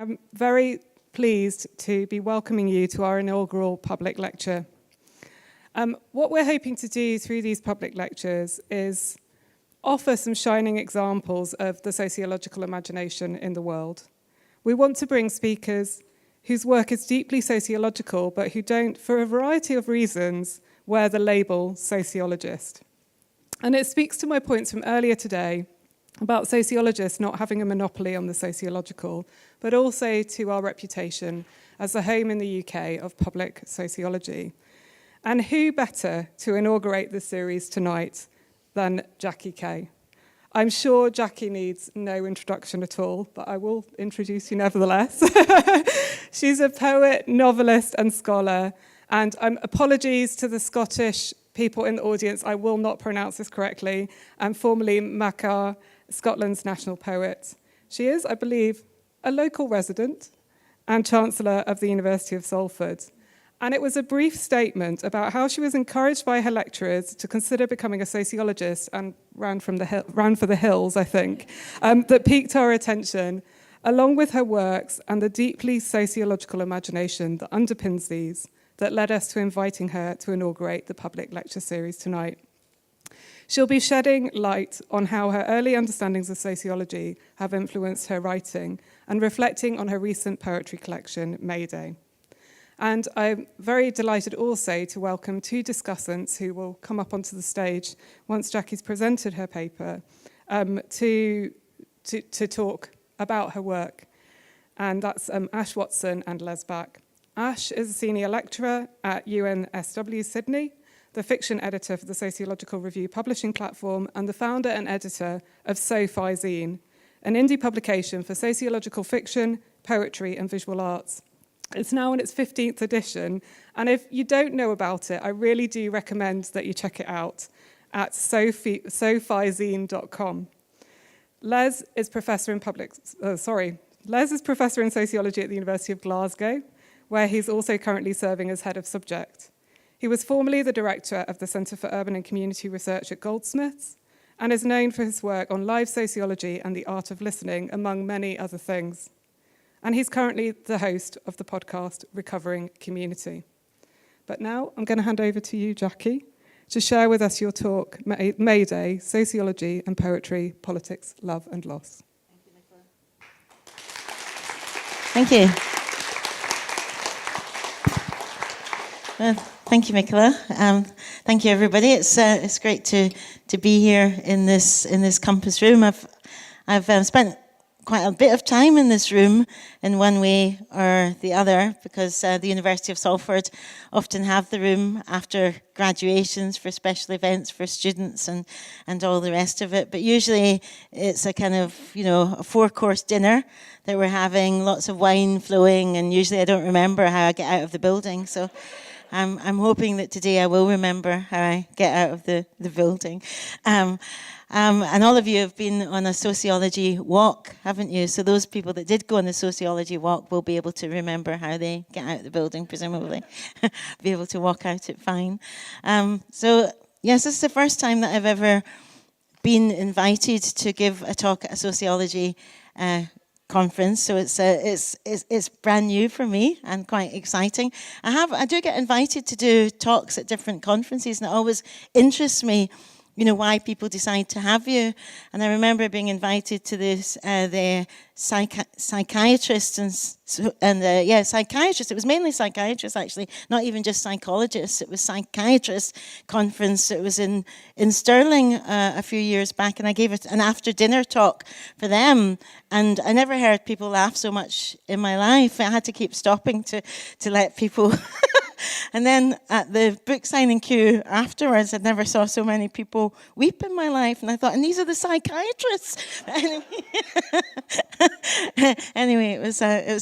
I'm very pleased to be welcoming you to our inaugural public lecture. What we're hoping to do through these public lectures is offer some shining examples of the sociological imagination in the world. We want to bring speakers whose work is deeply sociological, but who don't, for a variety of reasons, wear the label sociologist. And it speaks to my points from earlier today about sociologists not having a monopoly on the sociological, but also to our reputation as the home in the UK of public sociology. And who better to inaugurate this series tonight than Jackie Kay? I'm sure Jackie needs no introduction at all, but I will introduce you nevertheless. She's a poet, novelist, and scholar. And apologies to the Scottish people in the audience, I will not pronounce this correctly. I'm formerly Macar, Scotland's national poet. She is, I believe, a local resident and Chancellor of the University of Salford. And it was a brief statement about how she was encouraged by her lecturers to consider becoming a sociologist and ran for the hills, I think, that piqued our attention, along with her works and the deeply sociological imagination that underpins these, that led us to inviting her to inaugurate the public lecture series tonight. She'll be shedding light on how her early understandings of sociology have influenced her writing and reflecting on her recent poetry collection, Mayday. And I'm very delighted also to welcome two discussants who will come up onto the stage once Jackie's presented her paper to talk about her work. And that's Ash Watson and Les Back. Ash is a senior lecturer at UNSW Sydney, the fiction editor for the Sociological Review publishing platform, and the founder and editor of So-Fi Zine, an indie publication for sociological fiction, poetry, and visual arts. It's now in its 15th edition, and if you don't know about it, I really do recommend that you check it out at sofizine.com. Les is professor in sociology at the University of Glasgow, where he's also currently serving as head of subject. He was formerly the director of the Centre for Urban and Community Research at Goldsmiths and is known for his work on live sociology and the art of listening, among many other things. And he's currently the host of the podcast Recovering Community. But now I'm going to hand over to you, Jackie, to share with us your talk, Mayday, Sociology and Poetry, Politics, Love and Loss. Thank you, Nicola. Thank you, Michaela. Thank you, everybody. It's great to be here in this campus room. I've spent quite a bit of time in this room in one way or the other because the University of Salford often have the room after graduations for special events for students and all the rest of it. But usually it's a kind of, a 4-course dinner that we're having, lots of wine flowing, and usually I don't remember how I get out of the building. So I'm hoping that today I will remember how I get out of the building. And all of you have been on a sociology walk, haven't you? So those people that did go on the sociology walk will be able to remember how they get out of the building, presumably. Be able to walk out it fine. So yes, this is the first time that I've ever been invited to give a talk at a sociology conference, so it's brand new for me and quite exciting. I do get invited to do talks at different conferences, and it always interests me, why people decide to have you. And I remember being invited to this the psychiatrists psychiatrists. It was mainly psychiatrists, actually, not even just psychologists. It was psychiatrists conference. It was in Stirling a few years back, and I gave it an after dinner talk for them. And I never heard people laugh so much in my life. I had to keep stopping to let people. And then at the book signing queue afterwards, I never saw so many people weep in my life. And I thought, and these are the psychiatrists. Anyway, it was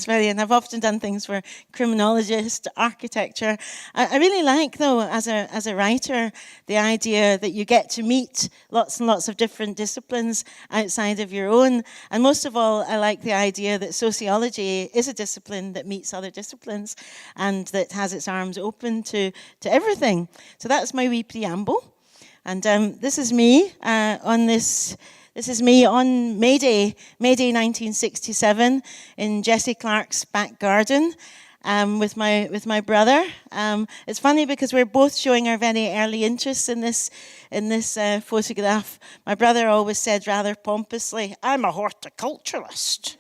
very, and I've often done things for criminologists, architecture. I really like, though, as a writer, the idea that you get to meet lots and lots of different disciplines outside of your own. And most of all, I like the idea that sociology is a discipline that meets other disciplines and that has its arms open to everything. So that's my wee preamble. And this is me on this This is me on May Day 1967, in Jessie Clark's back garden. With my brother. It's funny because we're both showing our very early interest in this photograph. My brother always said rather pompously, "I'm a horticulturalist.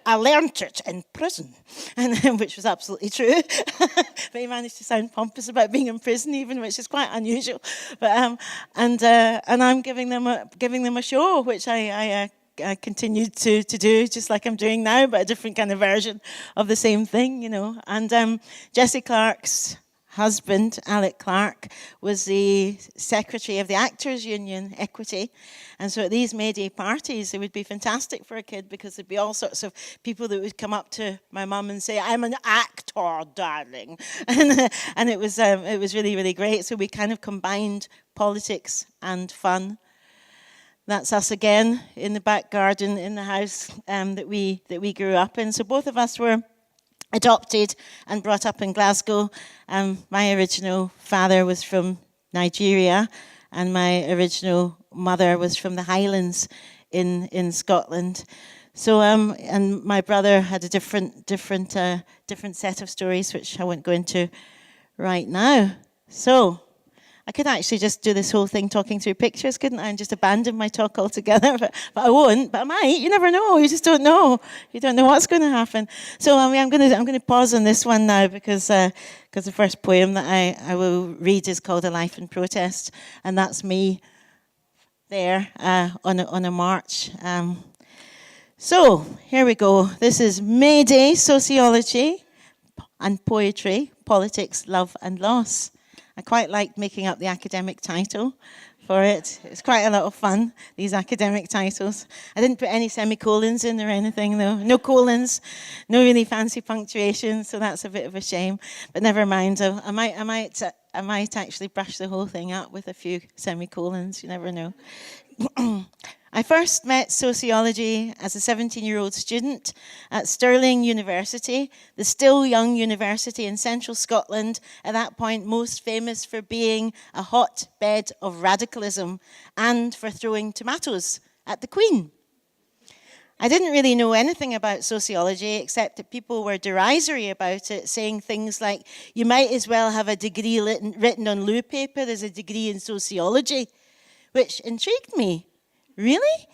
I learnt it in prison," and which was absolutely true. But he managed to sound pompous about being in prison, even, which is quite unusual. But and I'm giving them a show, which I continued to do, just like I'm doing now, but a different kind of version of the same thing, you know. And Jessie Clark's husband, Alec Clark, was the secretary of the Actors Union, Equity. And so at these May Day parties, it would be fantastic for a kid because there'd be all sorts of people that would come up to my mum and say, "I'm an actor, darling." And it was really, really great. So we kind of combined politics and fun. That's us again in the back garden in the house that we grew up in. So both of us were adopted and brought up in Glasgow. My original father was from Nigeria, and my original mother was from the Highlands in Scotland. So and my brother had a different set of stories, which I won't go into right now. So I could actually just do this whole thing talking through pictures, couldn't I, and just abandon my talk altogether? But I won't. But I might. You never know. You just don't know. You don't know what's going to happen. So I'm going to pause on this one now because the first poem that I will read is called "A Life in Protest," and that's me there on a march. So here we go. This is May Day, Sociology and Poetry, Politics, Love and Loss. I quite liked making up the academic title for it. It's quite a lot of fun, these academic titles. I didn't put any semicolons in or anything, though. No colons, no really fancy punctuation, so that's a bit of a shame. But never mind. I might actually brush the whole thing up with a few semicolons. You never know. I first met sociology as a 17-year-old student at Stirling University, the still young university in central Scotland, at that point most famous for being a hotbed of radicalism and for throwing tomatoes at the Queen. I didn't really know anything about sociology except that people were derisory about it, saying things like, "You might as well have a degree written on loo paper as a degree in sociology," which intrigued me. Really?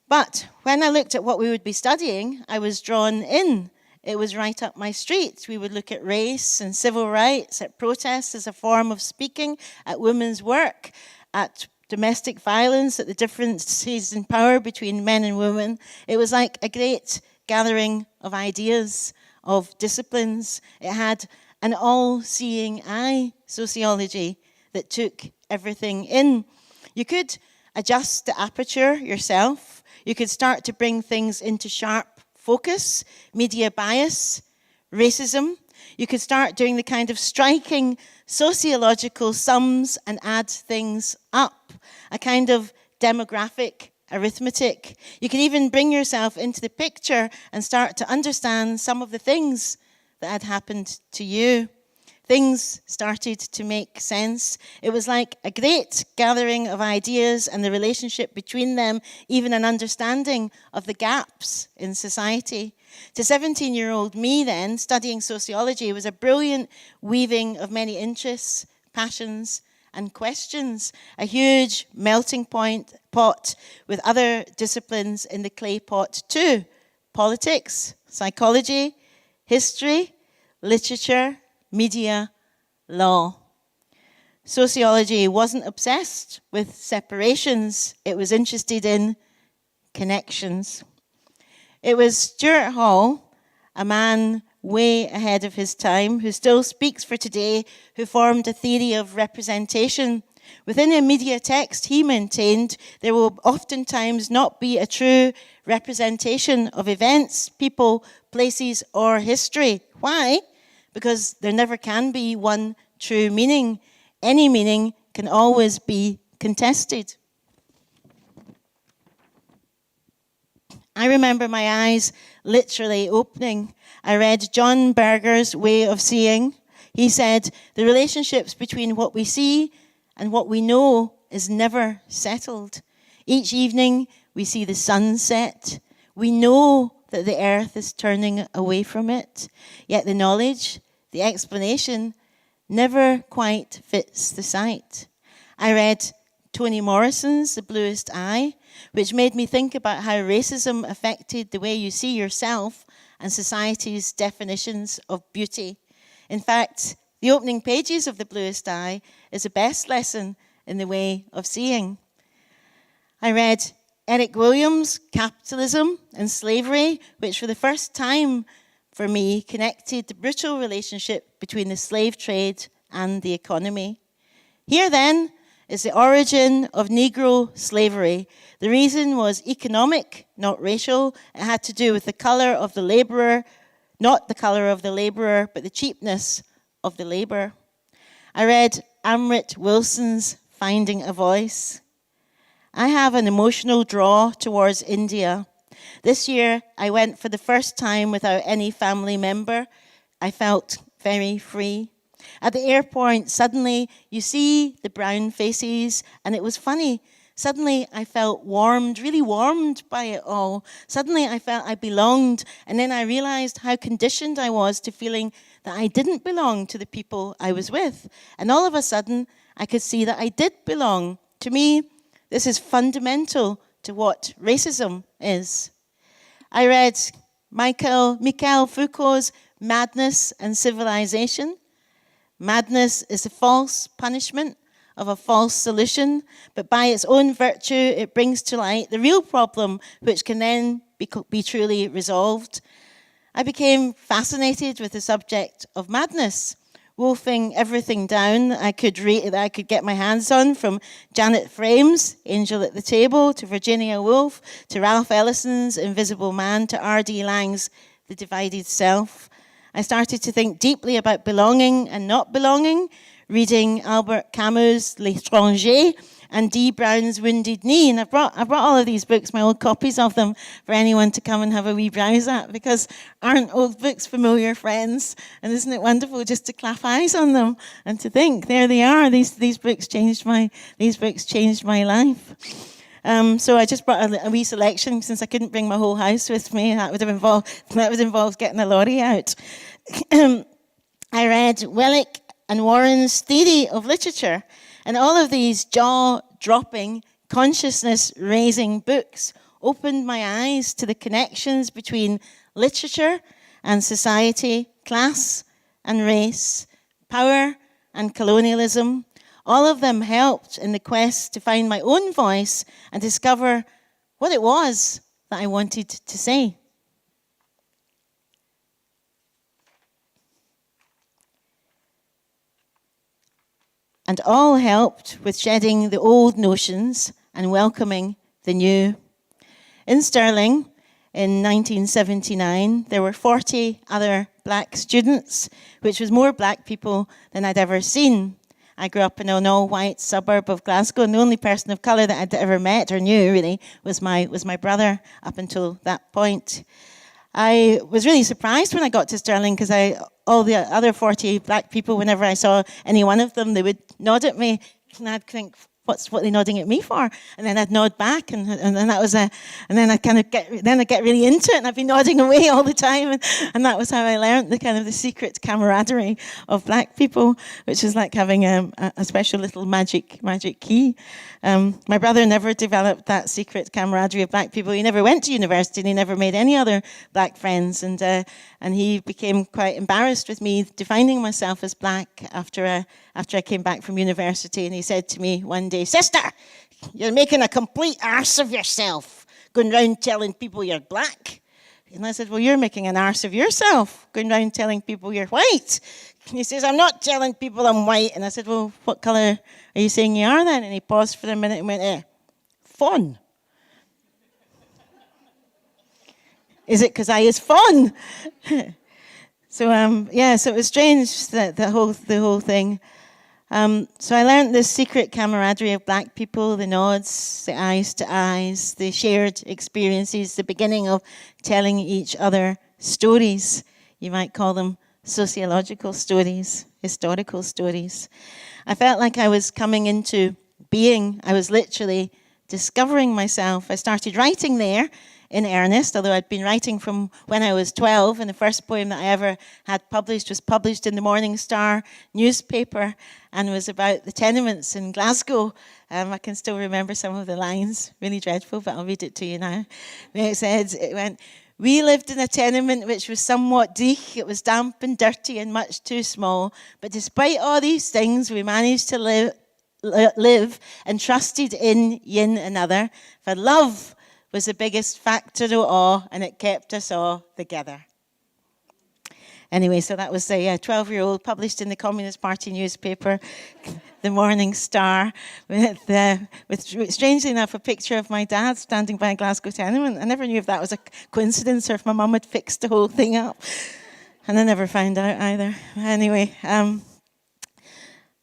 But when I looked at what we would be studying, I was drawn in. It was right up my street. We would look at race and civil rights, at protests as a form of speaking, at women's work, at domestic violence, at the differences in power between men and women. It was like a great gathering of ideas, of disciplines. It had an all-seeing eye, sociology, that took everything in. You could adjust the aperture yourself. You could start to bring things into sharp focus, media bias, racism. You could start doing the kind of striking sociological sums and add things up, a kind of demographic arithmetic. You could even bring yourself into the picture and start to understand some of the things that had happened to you. Things started to make sense. It was like a great gathering of ideas and the relationship between them, even an understanding of the gaps in society. To 17-year-old me then, studying sociology was a brilliant weaving of many interests, passions, and questions, a huge melting pot with other disciplines in the clay pot too. Politics, psychology, history, literature, media, law. Sociology wasn't obsessed with separations. It was interested in connections. It was Stuart Hall, a man way ahead of his time, who still speaks for today, who formed a theory of representation. Within a media text, he maintained there will oftentimes not be a true representation of events, people, places, or history. Why? Because there never can be one true meaning. Any meaning can always be contested. I remember my eyes literally opening. I read John Berger's Way of Seeing. He said, the relationships between what we see and what we know is never settled. Each evening, we see the sun set. We know that the earth is turning away from it, yet the knowledge, the explanation, never quite fits the sight. I read Toni Morrison's The Bluest Eye, which made me think about how racism affected the way you see yourself and society's definitions of beauty. In fact, the opening pages of The Bluest Eye is the best lesson in the way of seeing. I read Eric Williams' Capitalism and Slavery, which for the first time for me connected the brutal relationship between the slave trade and the economy. Here then is the origin of Negro slavery. The reason was economic, not racial. It had to do with the color of the laborer, not the color of the laborer, but the cheapness of the labor. I read Amrit Wilson's Finding a Voice. I have an emotional draw towards India. This year, I went for the first time without any family member. I felt very free. At the airport, suddenly you see the brown faces, and it was funny. Suddenly I felt warmed, really warmed by it all. Suddenly I felt I belonged, and then I realized how conditioned I was to feeling that I didn't belong to the people I was with. And all of a sudden, I could see that I did belong. To me, this is fundamental to what racism is. I read Michael Foucault's Madness and Civilization. Madness is a false punishment of a false solution, but by its own virtue, it brings to light the real problem, which can then be truly resolved. I became fascinated with the subject of madness, wolfing everything down that I could read, that I could get my hands on, from Janet Frame's Angel at the Table, to Virginia Woolf, to Ralph Ellison's Invisible Man, to R.D. Laing's The Divided Self. I started to think deeply about belonging and not belonging, reading Albert Camus' L'Étranger and Dee Brown's Wounded Knee. And I brought all of these books, my old copies of them, for anyone to come and have a wee browse at, because aren't old books familiar friends? And isn't it wonderful just to clap eyes on them and to think, there they are, these books changed my life. So I just brought a wee selection, since I couldn't bring my whole house with me. That would involve getting a lorry out. I read Wellick and Warren's Theory of Literature, and all of these jaw-dropping, consciousness-raising books opened my eyes to the connections between literature and society, class and race, power and colonialism. All of them helped in the quest to find my own voice and discover what it was that I wanted to say. And all helped with shedding the old notions and welcoming the new. In Stirling, in 1979, there were 40 other black students, which was more black people than I'd ever seen. I grew up in an all-white suburb of Glasgow, and the only person of colour that I'd ever met or knew, really, was my brother up until that point. I was really surprised when I got to Stirling, because all the other 40 black people, whenever I saw any one of them, they would nod at me, and I'd think, what are they nodding at me for? And then I'd nod back, and then that was and then I get really into it, and I'd be nodding away all the time, and that was how I learned the secret camaraderie of black people, which is like having a special little magic key. My brother never developed that secret camaraderie of black people. He never went to university, and he never made any other black friends, and he became quite embarrassed with me defining myself as black after I came back from university, and he said to me one day, "Sister, you're making a complete arse of yourself, going round telling people you're black." And I said, "Well, you're making an arse of yourself, going round telling people you're white." And he says, "I'm not telling people I'm white." And I said, "Well, what colour are you saying you are then?" And he paused for a minute and went, "Fawn." Is it because I is fawn? So it was strange, the whole thing. So I learned this secret camaraderie of black people, the nods, the eyes to eyes, the shared experiences, the beginning of telling each other stories. You might call them sociological stories, historical stories. I felt like I was coming into being. I was literally discovering myself. I started writing there in earnest, although I'd been writing from when I was 12, and the first poem that I ever had published was published in the Morning Star newspaper and was about the tenements in Glasgow. I can still remember some of the lines, really dreadful, but I'll read it to you now. It went, "We lived in a tenement which was somewhat deek. It was damp and dirty and much too small. But despite all these things, we managed to live and trusted in yin another. For love was the biggest factor of all, and it kept us all together." Anyway, so that was a 12-year-old published in the Communist Party newspaper, the Morning Star, with strangely enough, a picture of my dad standing by a Glasgow tenement. I never knew if that was a coincidence or if my mum had fixed the whole thing up. And I never found out either. Anyway,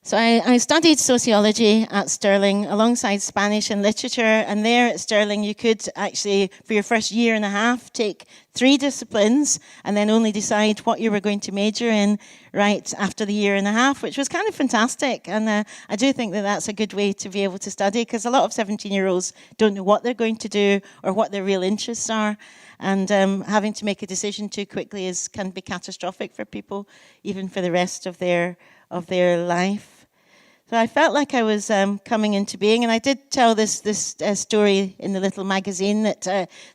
so I studied sociology at Stirling alongside Spanish and literature, and there at Stirling you could actually, for your first year and a half, take 3 disciplines and then only decide what you were going to major in right after the year and a half, which was kind of fantastic. And I do think that that's a good way to be able to study, because a lot of 17-year-olds don't know what they're going to do or what their real interests are. And having to make a decision too quickly can be catastrophic for people, even for the rest of their life. So I felt like I was coming into being, and I did tell this story in the little magazine that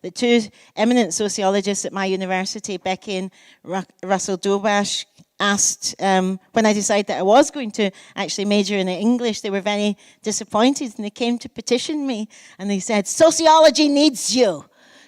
the 2 eminent sociologists at my university, Becky and Russell Dobash, asked when I decided that I was going to actually major in English. They were very disappointed, and they came to petition me, and they said, "Sociology needs you.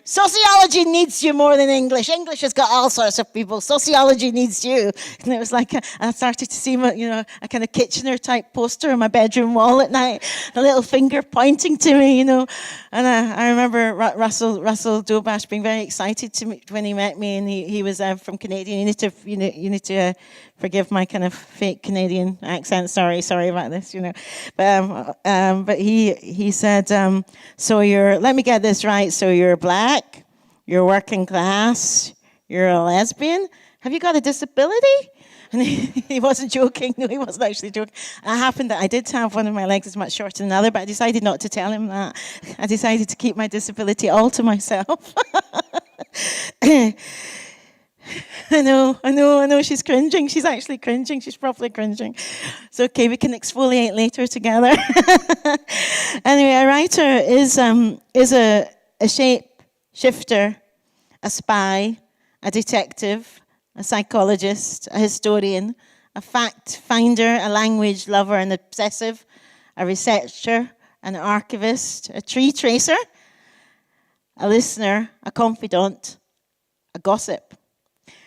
Sociology needs you more than English. English has got all sorts of people. Sociology needs you." And it was like I started to see a kind of Kitchener-type poster on my bedroom wall at night, a little finger pointing to me, And I remember Russell Dobash being very excited when he met me, and he was from Canadian. You need to forgive my kind of fake Canadian accent. Sorry about this, But he said, "So let me get this right. So you're black, you're working class, you're a lesbian. Have you got a disability?" And he wasn't joking. No, he wasn't actually joking. It happened that I did have one of my legs is much shorter than the other, but I decided not to tell him that. I decided to keep my disability all to myself. I know, she's cringing. She's actually cringing. She's properly cringing. It's okay, we can exfoliate later together. Anyway, a writer is a shape shifter, a spy, a detective, a psychologist, a historian, a fact finder, a language lover and obsessive, a researcher, an archivist, a tree tracer, a listener, a confidant, a gossip.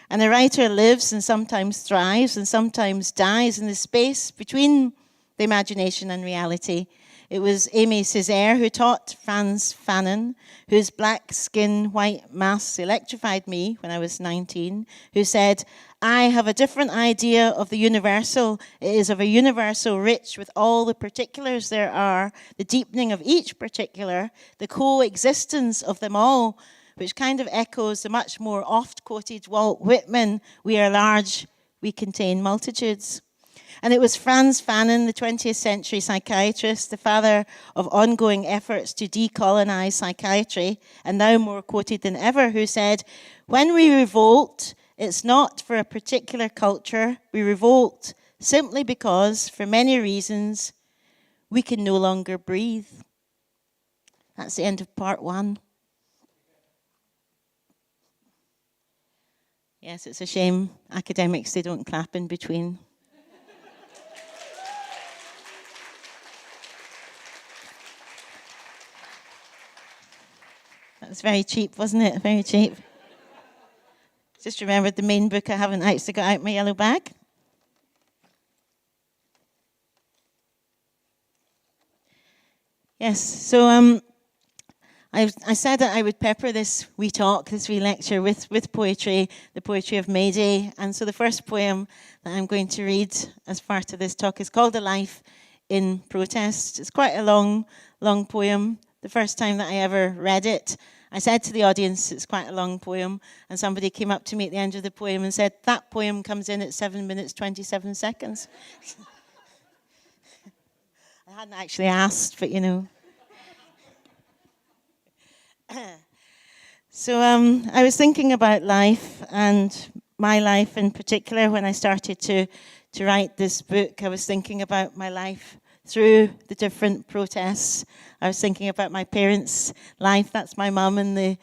And a writer lives and sometimes thrives and sometimes dies in the space between the imagination and reality. It was Aimé Césaire who taught Frantz Fanon, whose black skin, white masks electrified me when I was 19, who said, "I have a different idea of the universal. It is of a universal rich with all the particulars there are, the deepening of each particular, the coexistence of them all," which kind of echoes the much more oft-quoted Walt Whitman, "We are large, we contain multitudes." And it was Frantz Fanon, the 20th century psychiatrist, the father of ongoing efforts to decolonize psychiatry, and now more quoted than ever, who said, "When we revolt, it's not for a particular culture. We revolt simply because, for many reasons, we can no longer breathe." That's the end of part 1. Yes, it's a shame academics, they don't clap in between. That was very cheap, wasn't it? Very cheap. Just remembered the main book I haven't actually got out my yellow bag. Yes, so I said that I would pepper this wee talk, this wee lecture with poetry, the poetry of May Day. And so the first poem that I'm going to read as part of this talk is called "A Life in Protest." It's quite a long poem. The first time that I ever read it, I said to the audience, it's quite a long poem, and somebody came up to me at the end of the poem and said, "That poem comes in at 7 minutes, 27 seconds. I hadn't actually asked, but So I was thinking about life, and my life in particular, when I started to write this book. I was thinking about my life through the different protests. I was thinking about my parents' life. That's my mum in the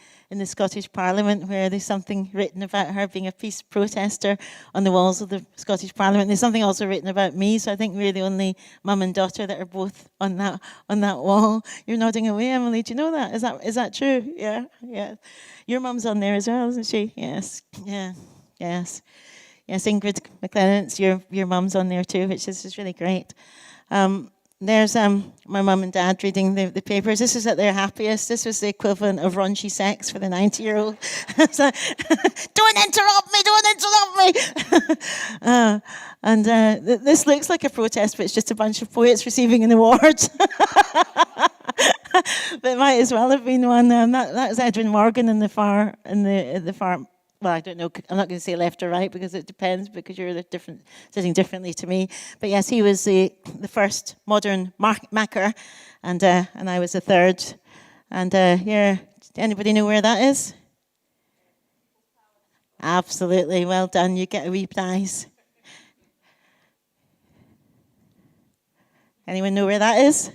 Scottish Parliament, where there's something written about her being a peace protester on the walls of the Scottish Parliament. There's something also written about me, so I think we're the only mum and daughter that are both on that wall. You're nodding away, Emily. Do you know that? Is that true? Yeah, yeah. Your mum's on there as well, isn't she? Yes, yeah, yes. Yes, Ingrid McLennan's, your mum's on there too, which is really great. There's my mum and dad reading the papers. This is at their happiest. This was the equivalent of raunchy sex for the 90-year-old. So, don't interrupt me! This looks like a protest, but it's just a bunch of poets receiving an award. But it might as well have been one. That was Edwin Morgan in the far. Well, I don't know. I'm not going to say left or right because it depends, because you're sitting differently to me. But yes, he was the first modern macker, and I was the third. And here, anybody know where that is? Absolutely, well done. You get a wee prize. Anyone know where that is?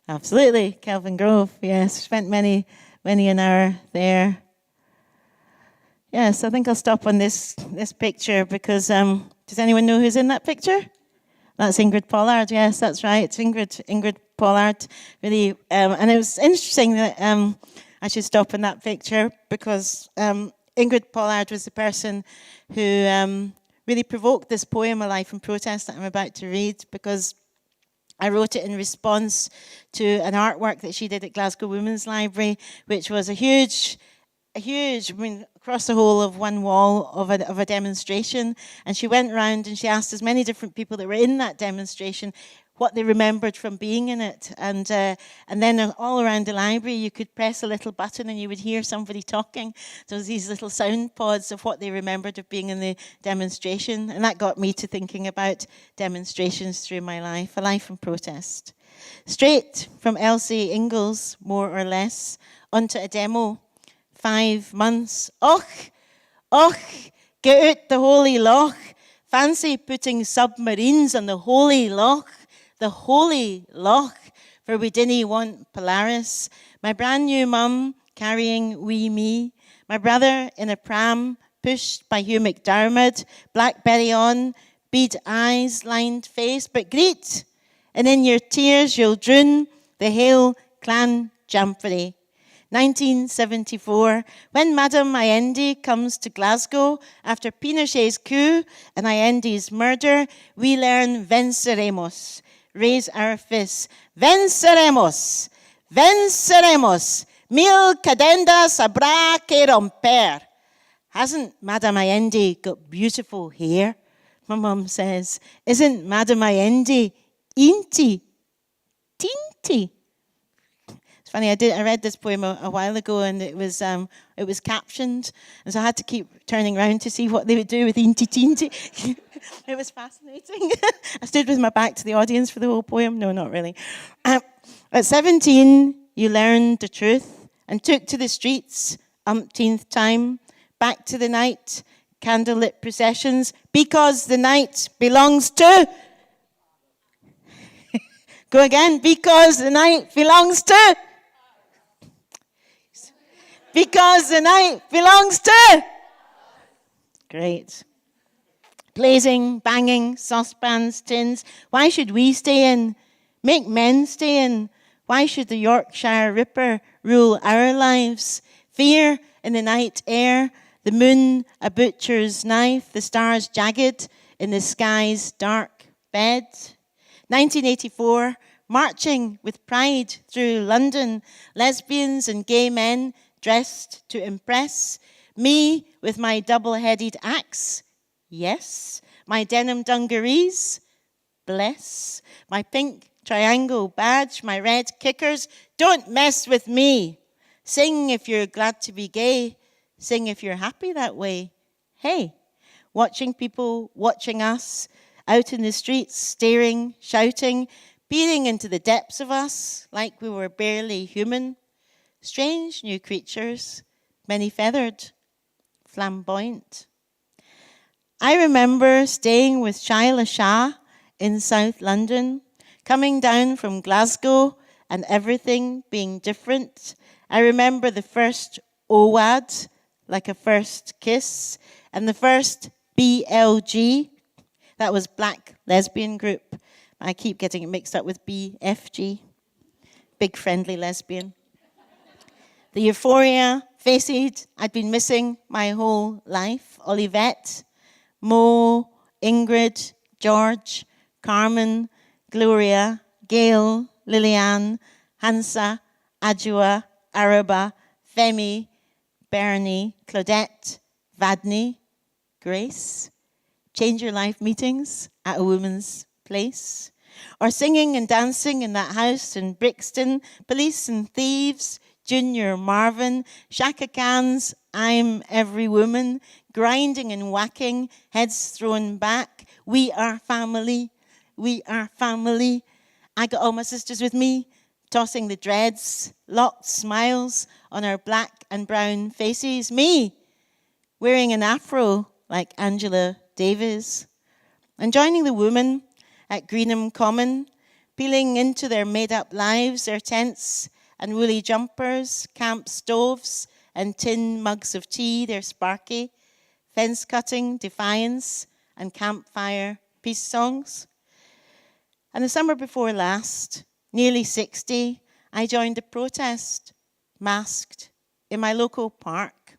Absolutely, Kelvin Grove. Yes, spent many an hour there. Yes, I think I'll stop on this picture because does anyone know who's in that picture? That's Ingrid Pollard. Yes, that's right. It's Ingrid Pollard. Really, and it was interesting that I should stop on that picture because Ingrid Pollard was the person who really provoked this poem, A Life in Protest, that I'm about to read, because I wrote it in response to an artwork that she did at Glasgow Women's Library, which was a huge, across the whole of one wall of a demonstration. And she went around and she asked as many different people that were in that demonstration what they remembered from being in it. And then all around the library, you could press a little button and you would hear somebody talking. So these little sound pods of what they remembered of being in the demonstration. And that got me to thinking about demonstrations through my life, a life in protest. Straight from Elsie Ingalls, more or less, onto a demo. 5 months. Och, get out the holy loch. Fancy putting submarines on the holy loch, for we didn't want Polaris. My brand new mum carrying wee me. My brother in a pram, pushed by Hugh McDermott, blackberry on, bead eyes, lined face, but greet, and in your tears you'll drown the Hale Clan Jamboree. 1974, when Madame Allende comes to Glasgow after Pinochet's coup and Allende's murder, we learn venceremos, raise our fists. Venceremos, venceremos, mil cadendas habrá que romper. Hasn't Madame Allende got beautiful hair? My mum says, isn't Madame Allende inty, tinty? Funny, I read this poem a while ago, and it was captioned, and so I had to keep turning around to see what they would do with Inti Tinti. It was fascinating. I stood with my back to the audience for the whole poem. No, not really. At 17, you learned the truth and took to the streets umpteenth time, back to the night, candlelit processions, because the night belongs to... Go again, because the night belongs to... Because the night belongs to... Great. Blazing, banging, saucepans, tins. Why should we stay in? Make men stay in. Why should the Yorkshire Ripper rule our lives? Fear in the night air, the moon a butcher's knife, the stars jagged in the sky's dark bed. 1984, marching with pride through London, lesbians and gay men dressed to impress. Me with my double-headed axe, yes. My denim dungarees, bless. My pink triangle badge, my red kickers, don't mess with me. Sing if you're glad to be gay. Sing if you're happy that way. Hey, watching people, watching us, out in the streets, staring, shouting, peering into the depths of us like we were barely human. strange new creatures, many-feathered, flamboyant. I remember staying with Shaila Shah in South London, coming down from Glasgow and everything being different. I remember the first OWAD, like a first kiss, and the first BLG, that was Black Lesbian Group. I keep getting it mixed up with BFG, Big Friendly Lesbian. The euphoria, faces I'd been missing my whole life. Olivette, Mo, Ingrid, George, Carmen, Gloria, Gail, Liliane, Hansa, Adjua, Araba, Femi, Bernie, Claudette, Vadney, Grace. Change your life meetings at a woman's place. Or singing and dancing in that house in Brixton, Police and Thieves, Junior Marvin, Shaka Khan's I'm Every Woman, grinding and whacking, heads thrown back. We are family, we are family. I got all my sisters with me, tossing the dreads, locked smiles on our black and brown faces. Me, wearing an afro like Angela Davis, and joining the women at Greenham Common, peeling into their made-up lives, their tents and woolly jumpers, camp stoves and tin mugs of tea, their sparky, fence-cutting, defiance, and campfire peace songs. And the summer before last, nearly 60, I joined a protest, masked, in my local park.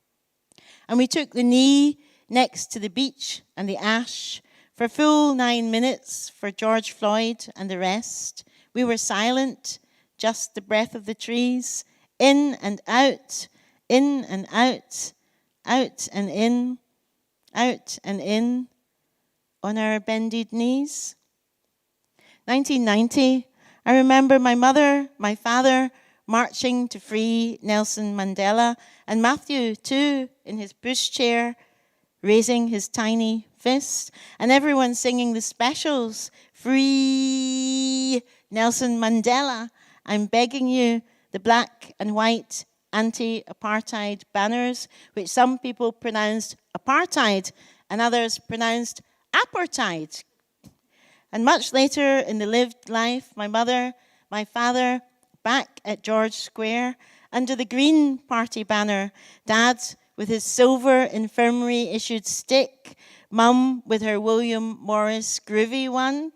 And we took the knee next to the beach and the ash for full 9 minutes for George Floyd and the rest. We were silent, just the breath of the trees, in and out, in and out, out and in, on our bended knees. 1990, I remember my mother, my father, marching to free Nelson Mandela, and Matthew, too, in his pushchair, raising his tiny fist, and everyone singing the specials, Free Nelson Mandela, I'm begging you, the black and white anti-apartheid banners, which some people pronounced apartheid and others pronounced apartheid. And much later in the lived life, my mother, my father, back at George Square, under the Green Party banner, Dad with his silver infirmary-issued stick, Mum with her William Morris groovy one,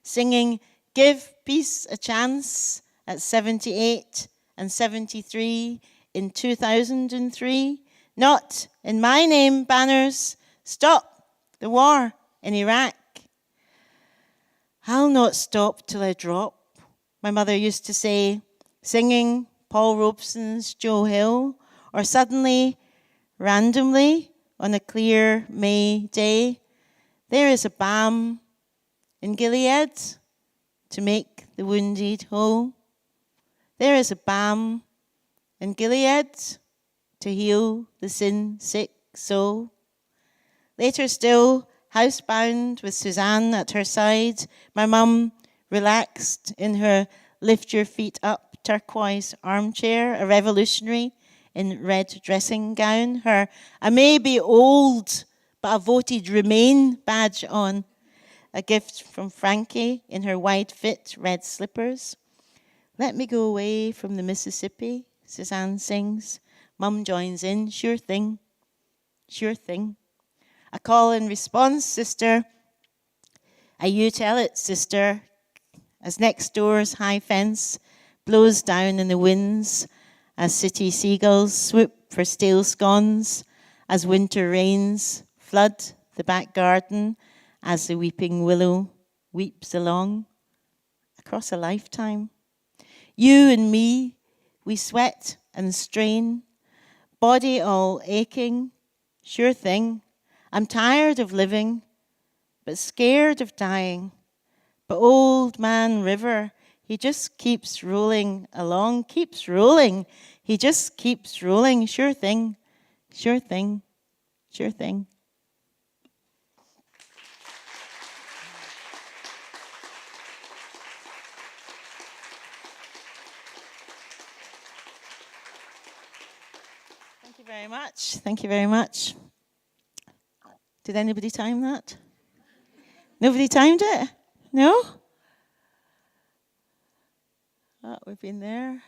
singing Give Peace a Chance at 78 and 73 in 2003. Not in my name banners, stop the war in Iraq. I'll not stop till I drop, my mother used to say, singing Paul Robeson's Joe Hill, or suddenly, randomly, on a clear May day, there is a balm in Gilead to make the wounded whole. There is a balm in Gilead to heal the sin-sick soul. Later still, housebound with Suzanne at her side, my mum relaxed in her lift-your-feet-up turquoise armchair, a revolutionary in red dressing gown, her I may be old, but I voted Remain badge on, a gift from Frankie in her wide-fit red slippers. Let me go away from the Mississippi, Suzanne sings. Mum joins in, sure thing, sure thing. A call and response, sister. A you tell it, sister, as next door's high fence blows down in the winds, as city seagulls swoop for stale scones, as winter rains flood the back garden, as the weeping willow weeps along across a lifetime. You and me, we sweat and strain, body all aching, sure thing. I'm tired of living, but scared of dying. But Old Man River, he just keeps rolling along, keeps rolling. He just keeps rolling, sure thing, sure thing, sure thing. very much. Thank you very much. Did anybody time that? Nobody timed it? No? Oh, we've been there.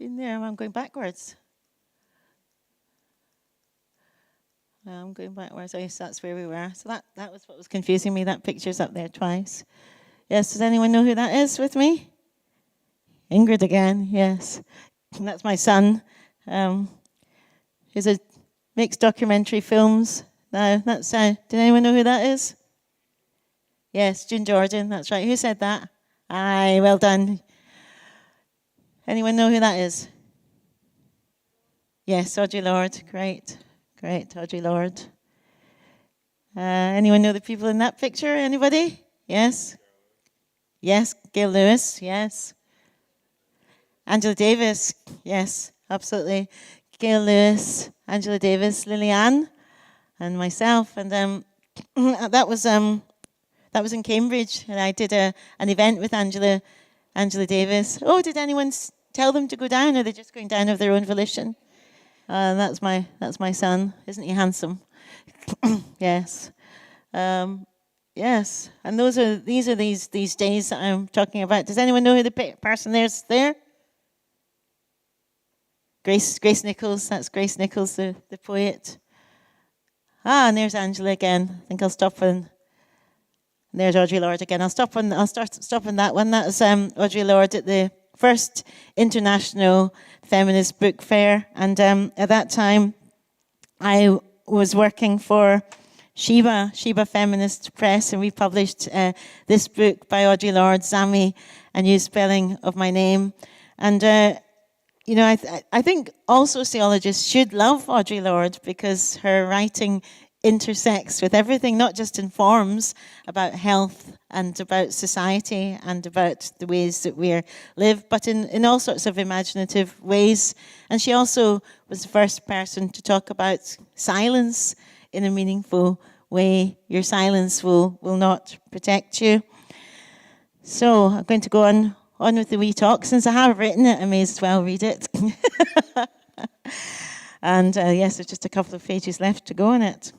I'm going backwards. I'm going backwards. I guess that's where we were. So that was what was confusing me. That picture's up there twice. Yes, does anyone know who that is with me? Ingrid again, yes. And that's my son. Who's makes documentary films. Now, that's did anyone know who that is? Yes, June Jordan, that's right. Who said that? Aye, well done. Anyone know who that is? Yes, Audre Lorde. Great, Audre Lorde. Anyone know the people in that picture? Anybody? Yes? Yes, Gail Lewis, yes. Angela Davis, yes, absolutely. Gail Lewis, Angela Davis, Lillian, and myself. And that was in Cambridge, and I did an event with Angela Davis. Oh, did anyone tell them to go down, or are they just going down of their own volition? That's my son. Isn't he handsome? Yes. Yes. And these are these days that I'm talking about. Does anyone know who the person there's there? Grace Nichols. That's Grace Nichols, the poet. And there's Angela again. I think I'll stop on. There's Audre Lorde again. I'll stop on that one. That was Audre Lorde at the first International Feminist Book Fair, and at that time, I was working for Sheba Feminist Press, and we published this book by Audre Lorde, Zami, A New Spelling of My Name, and. I think all sociologists should love Audre Lorde because her writing intersects with everything, not just in forms about health and about society and about the ways that we live, but in all sorts of imaginative ways. And she also was the first person to talk about silence in a meaningful way. Your silence will not protect you. So I'm going to go on with the wee talk. Since I have written it, I may as well read it. And yes, there's just a couple of pages left to go on it.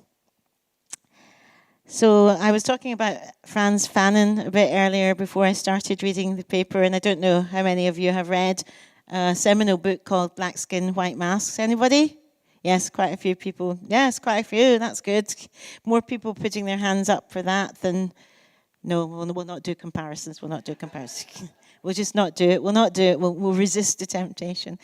So I was talking about Frantz Fanon a bit earlier before I started reading the paper, and I don't know how many of you have read a seminal book called Black Skin, White Masks. Anybody? Yes, quite a few people. Yes, quite a few. That's good. More people putting their hands up for that than... No, we'll not do comparisons. We'll not do comparisons. We'll just not do it. We'll not do it. We'll resist the temptation.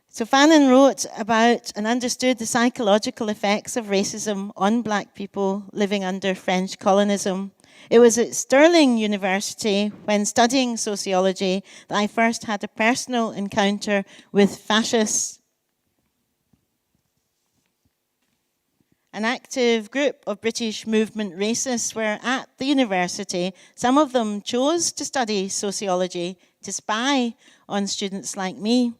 So Fanon wrote about and understood the psychological effects of racism on black people living under French colonism. It was at Stirling University, when studying sociology, that I first had a personal encounter with fascists. An active group of British movement racists were at the university. Some of them chose to study sociology, to spy on students like me.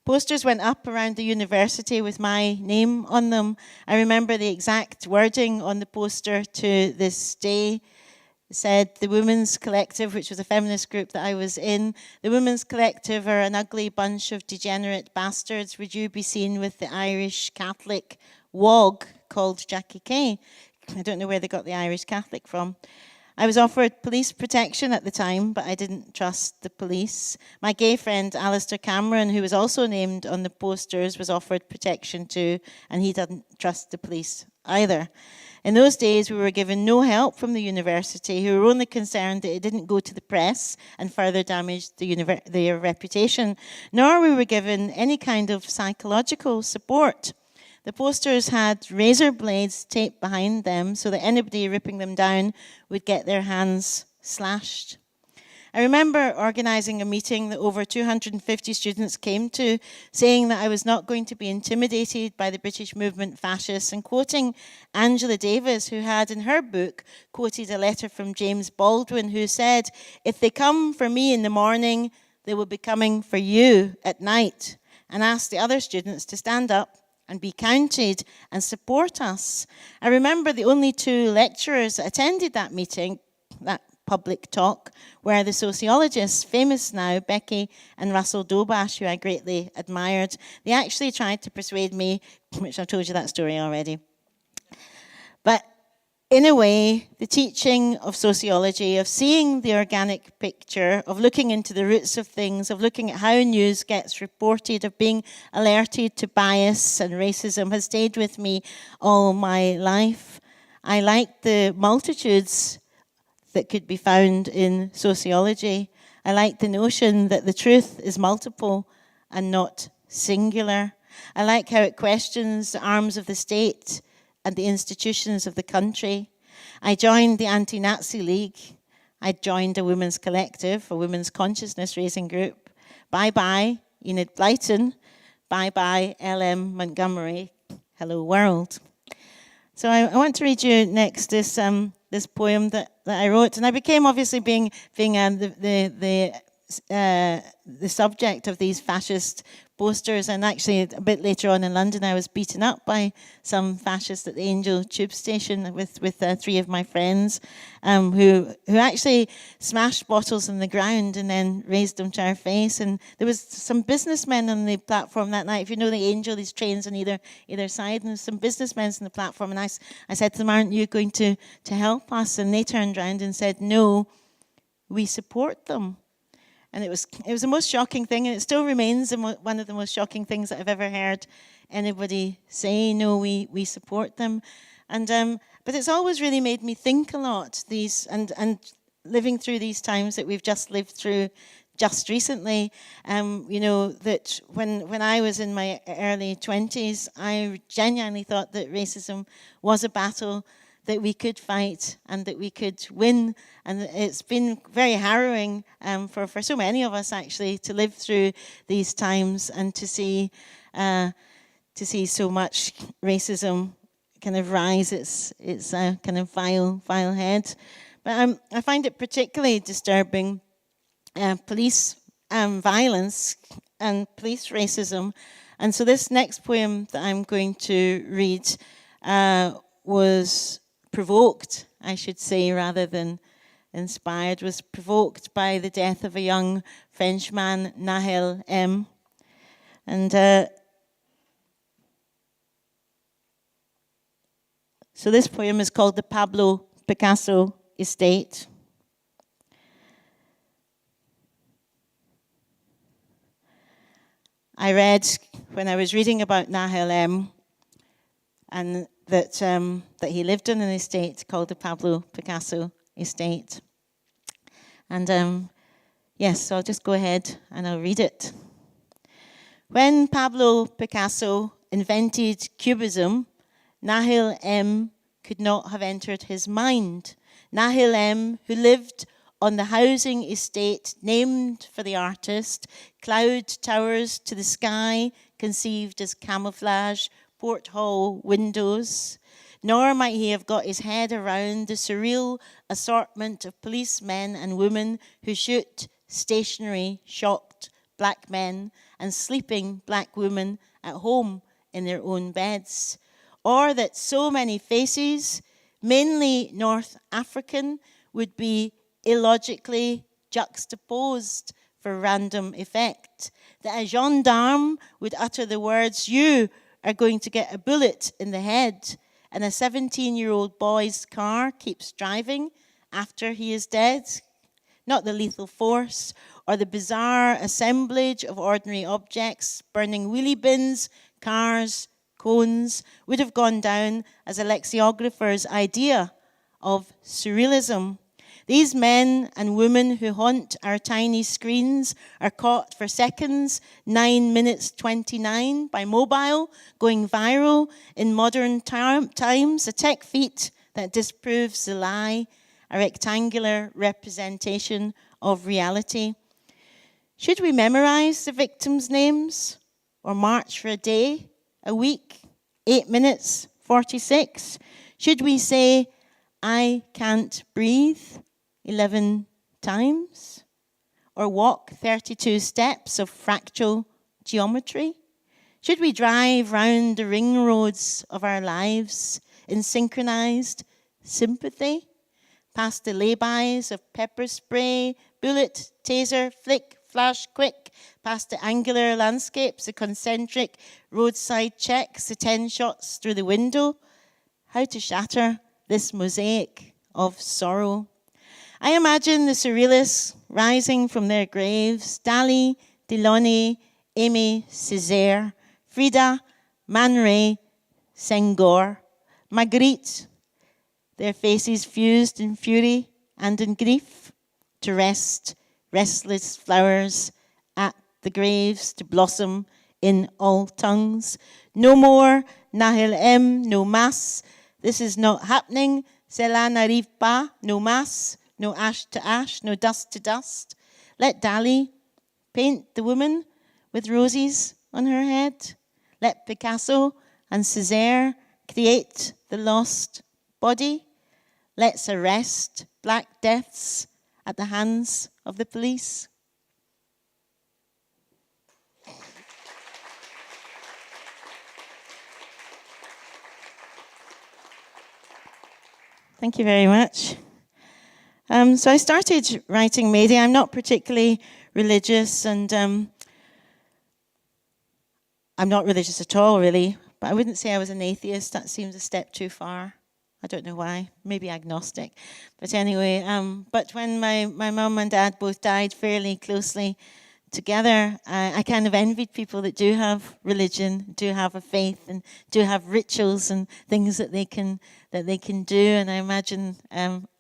Posters went up around the university with my name on them. I remember the exact wording on the poster to this day. It said, "The Women's Collective," which was a feminist group that I was in, "The Women's Collective are an ugly bunch of degenerate bastards. Would you be seen with the Irish Catholic wog called Jackie Kay?" I don't know where they got the Irish Catholic from. I was offered police protection at the time, but I didn't trust the police. My gay friend Alistair Cameron, who was also named on the posters, was offered protection too, and he didn't trust the police either. In those days, we were given no help from the university, who were only concerned that it didn't go to the press and further damage their reputation, nor were we given any kind of psychological support. The posters had razor blades taped behind them so that anybody ripping them down would get their hands slashed. I remember organising a meeting that over 250 students came to, saying that I was not going to be intimidated by the British movement fascists, and quoting Angela Davis, who had in her book quoted a letter from James Baldwin, who said, "If they come for me in the morning, they will be coming for you at night," and asked the other students to stand up and be counted and support us. I remember the only two lecturers that attended that meeting, that public talk, where the sociologists, famous now, Becky and Russell Dobash, who I greatly admired, they actually tried to persuade me, which I've told you that story already. But in a way, the teaching of sociology, of seeing the organic picture, of looking into the roots of things, of looking at how news gets reported, of being alerted to bias and racism has stayed with me all my life. I like the multitudes that could be found in sociology. I like the notion that the truth is multiple and not singular. I like how it questions the arms of the state and the institutions of the country. I joined the Anti-Nazi League. I joined a women's collective, a women's consciousness raising group. Bye-bye, Enid Blyton. Bye-bye, L.M. Montgomery. Hello, world. So I want to read you next this poem that I wrote, and I became obviously being the subject of these fascist posters, and actually a bit later on in London I was beaten up by some fascists at the Angel tube station with 3 of my friends who actually smashed bottles on the ground and then raised them to our face. And there was some businessmen on the platform that night. If you know the Angel, these trains on either side, and there's some businessmen on the platform, and I said to them, "Aren't you going to help us?" And they turned around and said, "No, we support them." And it was the most shocking thing, and it still remains one of the most shocking things that I've ever heard anybody say. No, we support them, and but it's always really made me think a lot. And living through these times that we've just lived through just recently, that when I was in my early 20s, I genuinely thought that racism was a battle that we could fight and that we could win. And it's been very harrowing for so many of us, actually, to live through these times and to see so much racism kind of rise its kind of vile head. But I find it particularly disturbing, police violence and police racism. And so this next poem that I'm going to read was provoked, I should say, rather than inspired, was provoked by the death of a young Frenchman, Nahel M. And so this poem is called The Pablo Picasso Estate. I read, when I was reading about Nahel M, and that he lived on an estate called the Pablo Picasso Estate. And yes, so I'll just go ahead and I'll read it. When Pablo Picasso invented Cubism, Nahel M could not have entered his mind. Nahel M, who lived on the housing estate named for the artist, cloud towers to the sky, conceived as camouflage, porthole windows, nor might he have got his head around the surreal assortment of policemen and women who shoot stationary, shocked black men and sleeping black women at home in their own beds, or that so many faces, mainly North African, would be illogically juxtaposed for random effect, that a gendarme would utter the words, "You are going to get a bullet in the head," and a 17-year-old boy's car keeps driving after he is dead. Not the lethal force or the bizarre assemblage of ordinary objects, burning wheelie bins, cars, cones, would have gone down as a lexicographer's idea of surrealism. These men and women who haunt our tiny screens are caught for seconds, 9 minutes 29, by mobile, going viral in modern times, a tech feat that disproves the lie, a rectangular representation of reality. Should we memorize the victims' names or march for a day, a week, 8 minutes 46? Should we say, "I can't breathe" 11 times? Or walk 32 steps of fractal geometry? Should we drive round the ring roads of our lives in synchronized sympathy? past the laybys of pepper spray, bullet, taser, flick, flash, quick, past the angular landscapes, the concentric roadside checks, the 10 shots through the window. How to shatter this mosaic of sorrow. I imagine the surrealists rising from their graves, Dali, Delaunay, Amy, Césaire, Frida, Man Ray, Senghor, Magritte, their faces fused in fury and in grief, to rest, restless flowers at the graves, to blossom in all tongues. No more Nahil M, no mass. This is not happening. Cela n'arrive pas, no mass, no ash to ash, no dust to dust. Let Dali paint the woman with roses on her head. Let Picasso and Césaire create the lost body. Let's arrest black deaths at the hands of the police. Thank you very much. So I started writing Mayday. I'm not particularly religious, and I'm not religious at all, really. But I wouldn't say I was an atheist. That seems a step too far. I don't know why. Maybe agnostic. But anyway, but when my mum and dad both died fairly closely together, I kind of envied people that do have religion, do have a faith, and do have rituals and things that they can do. And I imagine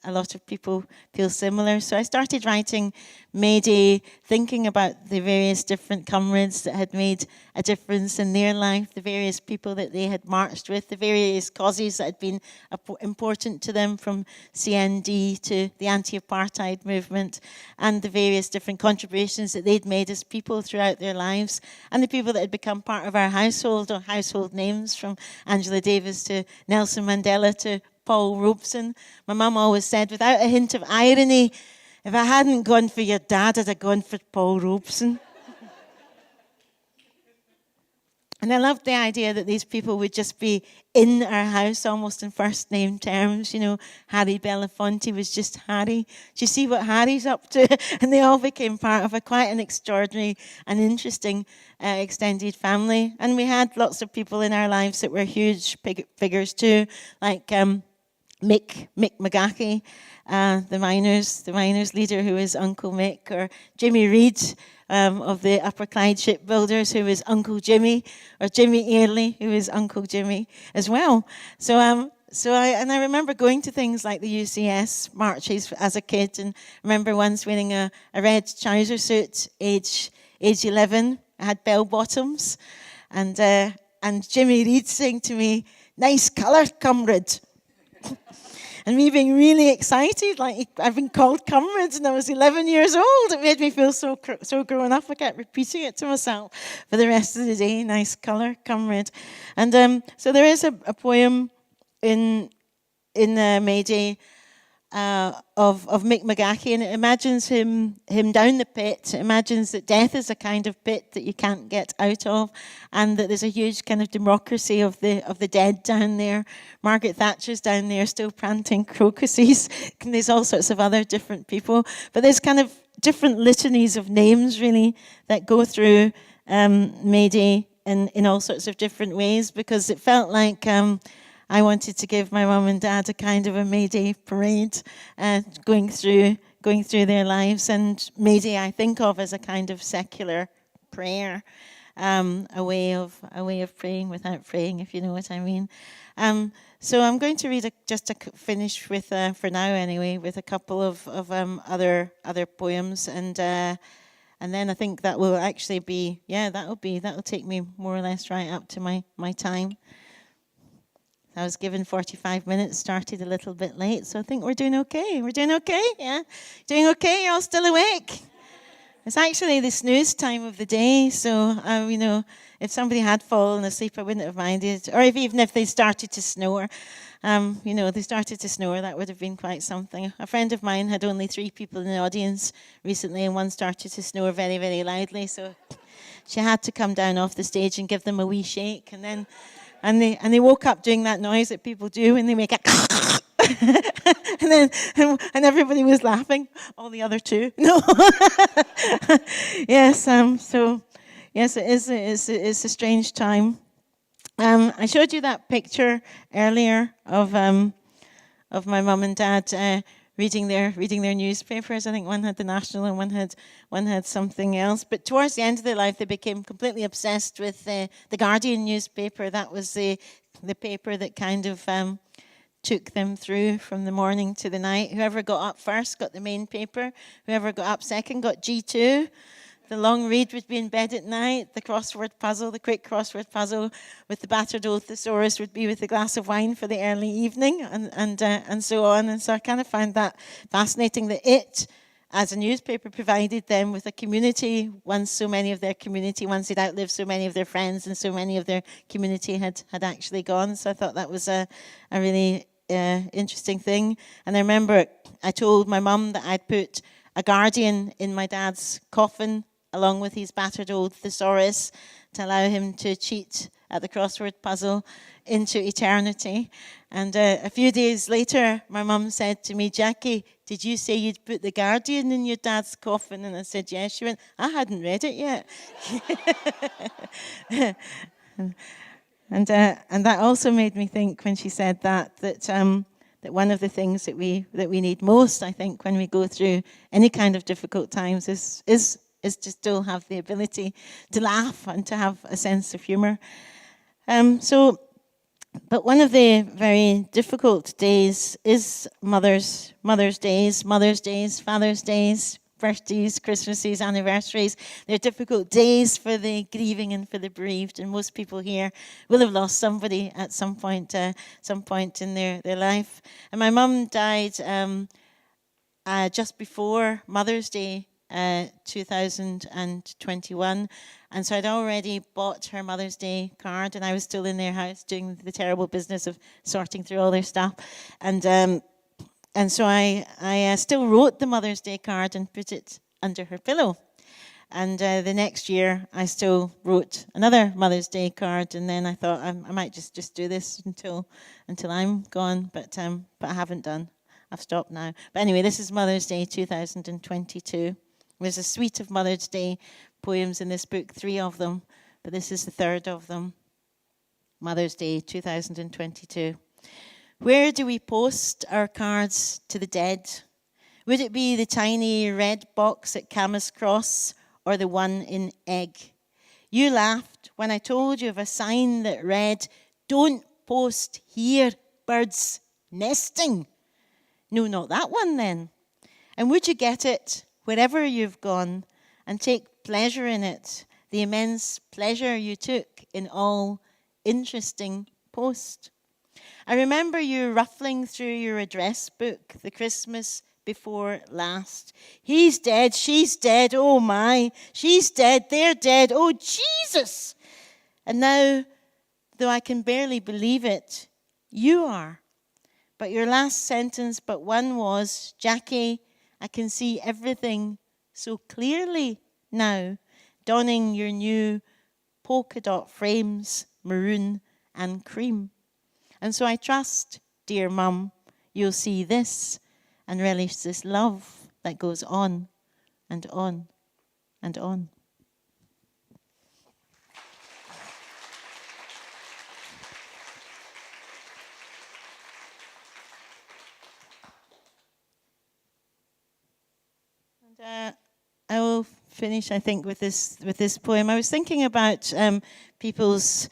a lot of people feel similar. So I started writing Mayday, thinking about the various different comrades that had made a difference in their life, the various people that they had marched with, the various causes that had been important to them, from CND to the anti-apartheid movement, and the various different contributions that they'd made as people throughout their lives, and the people that had become part of our household, or household names, from Angela Davis to Nelson Mandela to Paul Robeson. My mum always said, without a hint of irony, if I hadn't gone for your dad, I'd have gone for Paul Robeson. And I loved the idea that these people would just be in our house, almost in first name terms. You know, Harry Belafonte was just Harry. Do you see what Harry's up to? And they all became part of quite an extraordinary and interesting extended family. And we had lots of people in our lives that were huge figures too, like Mick McGahey, the miners leader, who is Uncle Mick, or Jimmy Reid of the Upper Clyde shipbuilders, who is Uncle Jimmy, or Jimmy Earley, who is Uncle Jimmy as well. So I remember going to things like the UCS marches as a kid, and I remember once wearing a red trouser suit, age 11. I had bell bottoms, and Jimmy Reid saying to me, "Nice colour, comrade." And me being really excited, like I've been called comrades, and I was 11 years old. It made me feel so grown up. I kept repeating it to myself for the rest of the day. Nice colour, comrade. And so there is a poem in Mayday of Mick McGahey, and it imagines him down the pit. It imagines that death is a kind of pit that you can't get out of, and that there's a huge kind of democracy of the dead down there. Margaret Thatcher's down there still planting crocuses, and there's all sorts of other different people. But there's kind of different litanies of names, really, that go through Mayday in all sorts of different ways, because it felt like I wanted to give my mum and dad a kind of a Mayday parade, going through their lives. And Mayday I think of as a kind of secular prayer, a way of praying without praying, if you know what I mean. So I'm going to read finish with for now anyway, with a couple of other poems, and then I think that will actually be that'll take me more or less right up to my time. I was given 45 minutes, started a little bit late, so I think we're doing okay. We're doing okay, yeah? Doing okay? You're all still awake? It's actually the snooze time of the day, so, if somebody had fallen asleep, I wouldn't have minded. Or even if they started to snore, they started to snore, that would have been quite something. A friend of mine had only 3 people in the audience recently, and one started to snore very, very loudly, so she had to come down off the stage and give them a wee shake, and they woke up doing that noise that people do when they make a and everybody was laughing. All the other two, no. Yes. So, yes, it's a strange time. I showed you that picture earlier of my mum and dad reading their newspapers. I think one had the National and one had something else. But towards the end of their life, they became completely obsessed with the Guardian newspaper. That was the paper that kind of took them through from the morning to the night. Whoever got up first got the main paper. Whoever got up second got G2. The long read would be in bed at night. The crossword puzzle, the quick crossword puzzle with the battered old thesaurus would be with a glass of wine for the early evening, and so on. And so I kind of found that fascinating that it, as a newspaper, provided them with a community once so many of their community, once they'd outlived so many of their friends and so many of their community had actually gone. So I thought that was a really interesting thing. And I remember I told my mum that I'd put a Guardian in my dad's coffin along with his battered old thesaurus to allow him to cheat at the crossword puzzle into eternity. And a few days later, my mum said to me, "Jackie, did you say you'd put the Guardian in your dad's coffin?" And I said, "Yes." She went, "I hadn't read it yet." And that also made me think when she said that one of the things that we need most, I think, when we go through any kind of difficult times is to still have the ability to laugh and to have a sense of humour. But one of the very difficult days is Mother's Days, Father's Days, birthdays, Christmases, anniversaries. They're difficult days for the grieving and for the bereaved, and most people here will have lost somebody at some point in their life. And my mum died just before Mother's Day, 2021, and so I'd already bought her Mother's Day card, and I was still in their house doing the terrible business of sorting through all their stuff, and so I still wrote the Mother's Day card and put it under her pillow. And the next year, I still wrote another Mother's Day card, and then I thought I might just do this until I'm gone, but I haven't done. I've stopped now. But anyway, this is Mother's Day 2022. There's a suite of Mother's Day poems in this book, 3 of them, but this is the 3rd of them. Mother's Day 2022. Where do we post our cards to the dead? Would it be the tiny red box at Camas Cross or the one in Egg? You laughed when I told you of a sign that read, "Don't post here, birds nesting." No, not that one then. And would you get it wherever you've gone and take pleasure in it, the immense pleasure you took in all interesting post? I remember you ruffling through your address book the Christmas before last. He's dead, she's dead, oh my, she's dead, they're dead, oh Jesus. And now, though I can barely believe it, you are. But your last sentence but one was, "Jackie, I can see everything so clearly now," donning your new polka dot frames, maroon and cream. And so I trust, dear Mum, you'll see this and relish this love that goes on and on and on. And I will finish, I think, with this poem. I was thinking about people's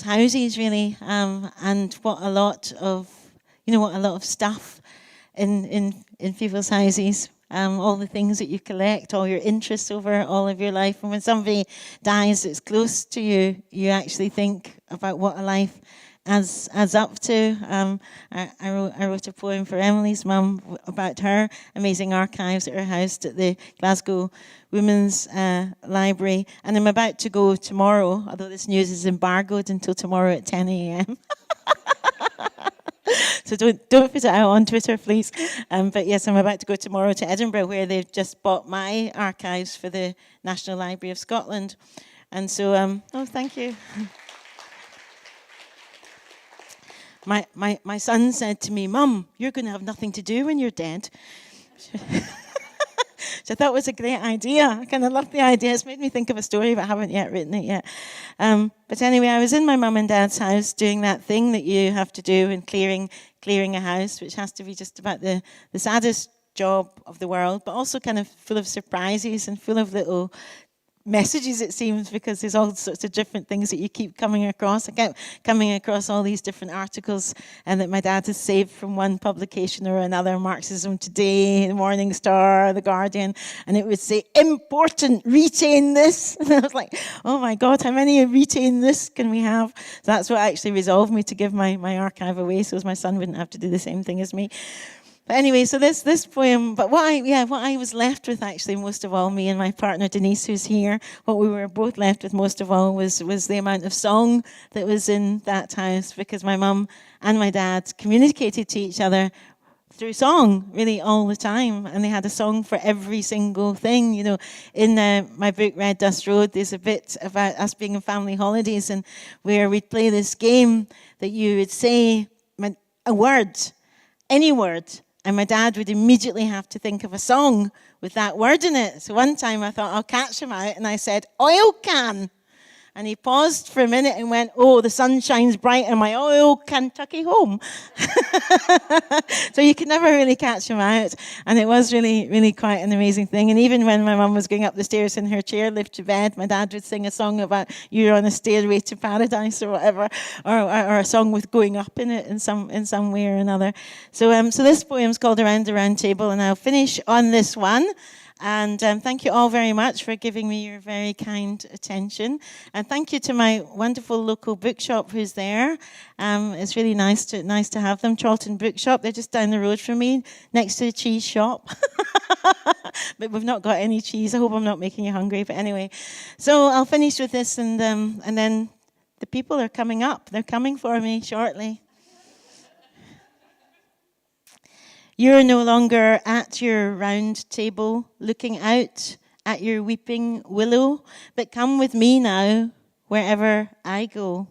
houses, really, and what a lot of stuff in people's houses. All the things that you collect, all your interests over all of your life. And when somebody dies that's close to you, you actually think about what a life adds up to. I wrote a poem for Emily's mum about her amazing archives at her house at the Glasgow Women's Library. And I'm about to go tomorrow, although this news is embargoed until tomorrow at 10 a.m. So don't put it out on Twitter, please. But yes, I'm about to go tomorrow to Edinburgh, where they've just bought my archives for the National Library of Scotland. And so, thank you. my son said to me, "Mum, you're going to have nothing to do when you're dead." So I thought it was a great idea. I kind of loved the idea. It's made me think of a story, but I haven't yet written it yet. But anyway, I was in my mum and dad's house doing that thing that you have to do in clearing a house, which has to be just about the saddest job of the world, but also kind of full of surprises and full of little messages, it seems, because there's all sorts of different things that you keep coming across. I kept coming across all these different articles and that my dad has saved from one publication or another, Marxism Today, the Morning Star, The Guardian, and it would say, important, retain this. And I was like, oh my God, how many retain this can we have? So that's what actually resolved me to give my archive away so as my son wouldn't have to do the same thing as me. But anyway, so this poem, but what I was left with actually most of all, me and my partner Denise, who's here, what we were both left with most of all was the amount of song that was in that house, because my mum and my dad communicated to each other through song really all the time, and they had a song for every single thing. You know, in my book Red Dust Road, there's a bit about us being on family holidays, and where we'd play this game that you would say a word, any word, and my dad would immediately have to think of a song with that word in it. So one time I thought I'll catch him out, and I said, oil can. And he paused for a minute and went, oh, the sun shines bright in my oil Kentucky home. So you could never really catch him out. And it was really, really quite an amazing thing. And even when my mum was going up the stairs in her chairlift to bed, my dad would sing a song about you're on a stairway to paradise or whatever, or a song with going up in it in some way or another. So this poem's called Around the Round Table, and I'll finish on this one. And thank you all very much for giving me your very kind attention. And thank you to my wonderful local bookshop who's there. It's really nice to have them. Charlton Bookshop, they're just down the road from me, next to the cheese shop. But we've not got any cheese. I hope I'm not making you hungry. But anyway, so I'll finish with this, and then the people are coming up. They're coming for me shortly. You're no longer at your round table, looking out at your weeping willow, but come with me now, wherever I go.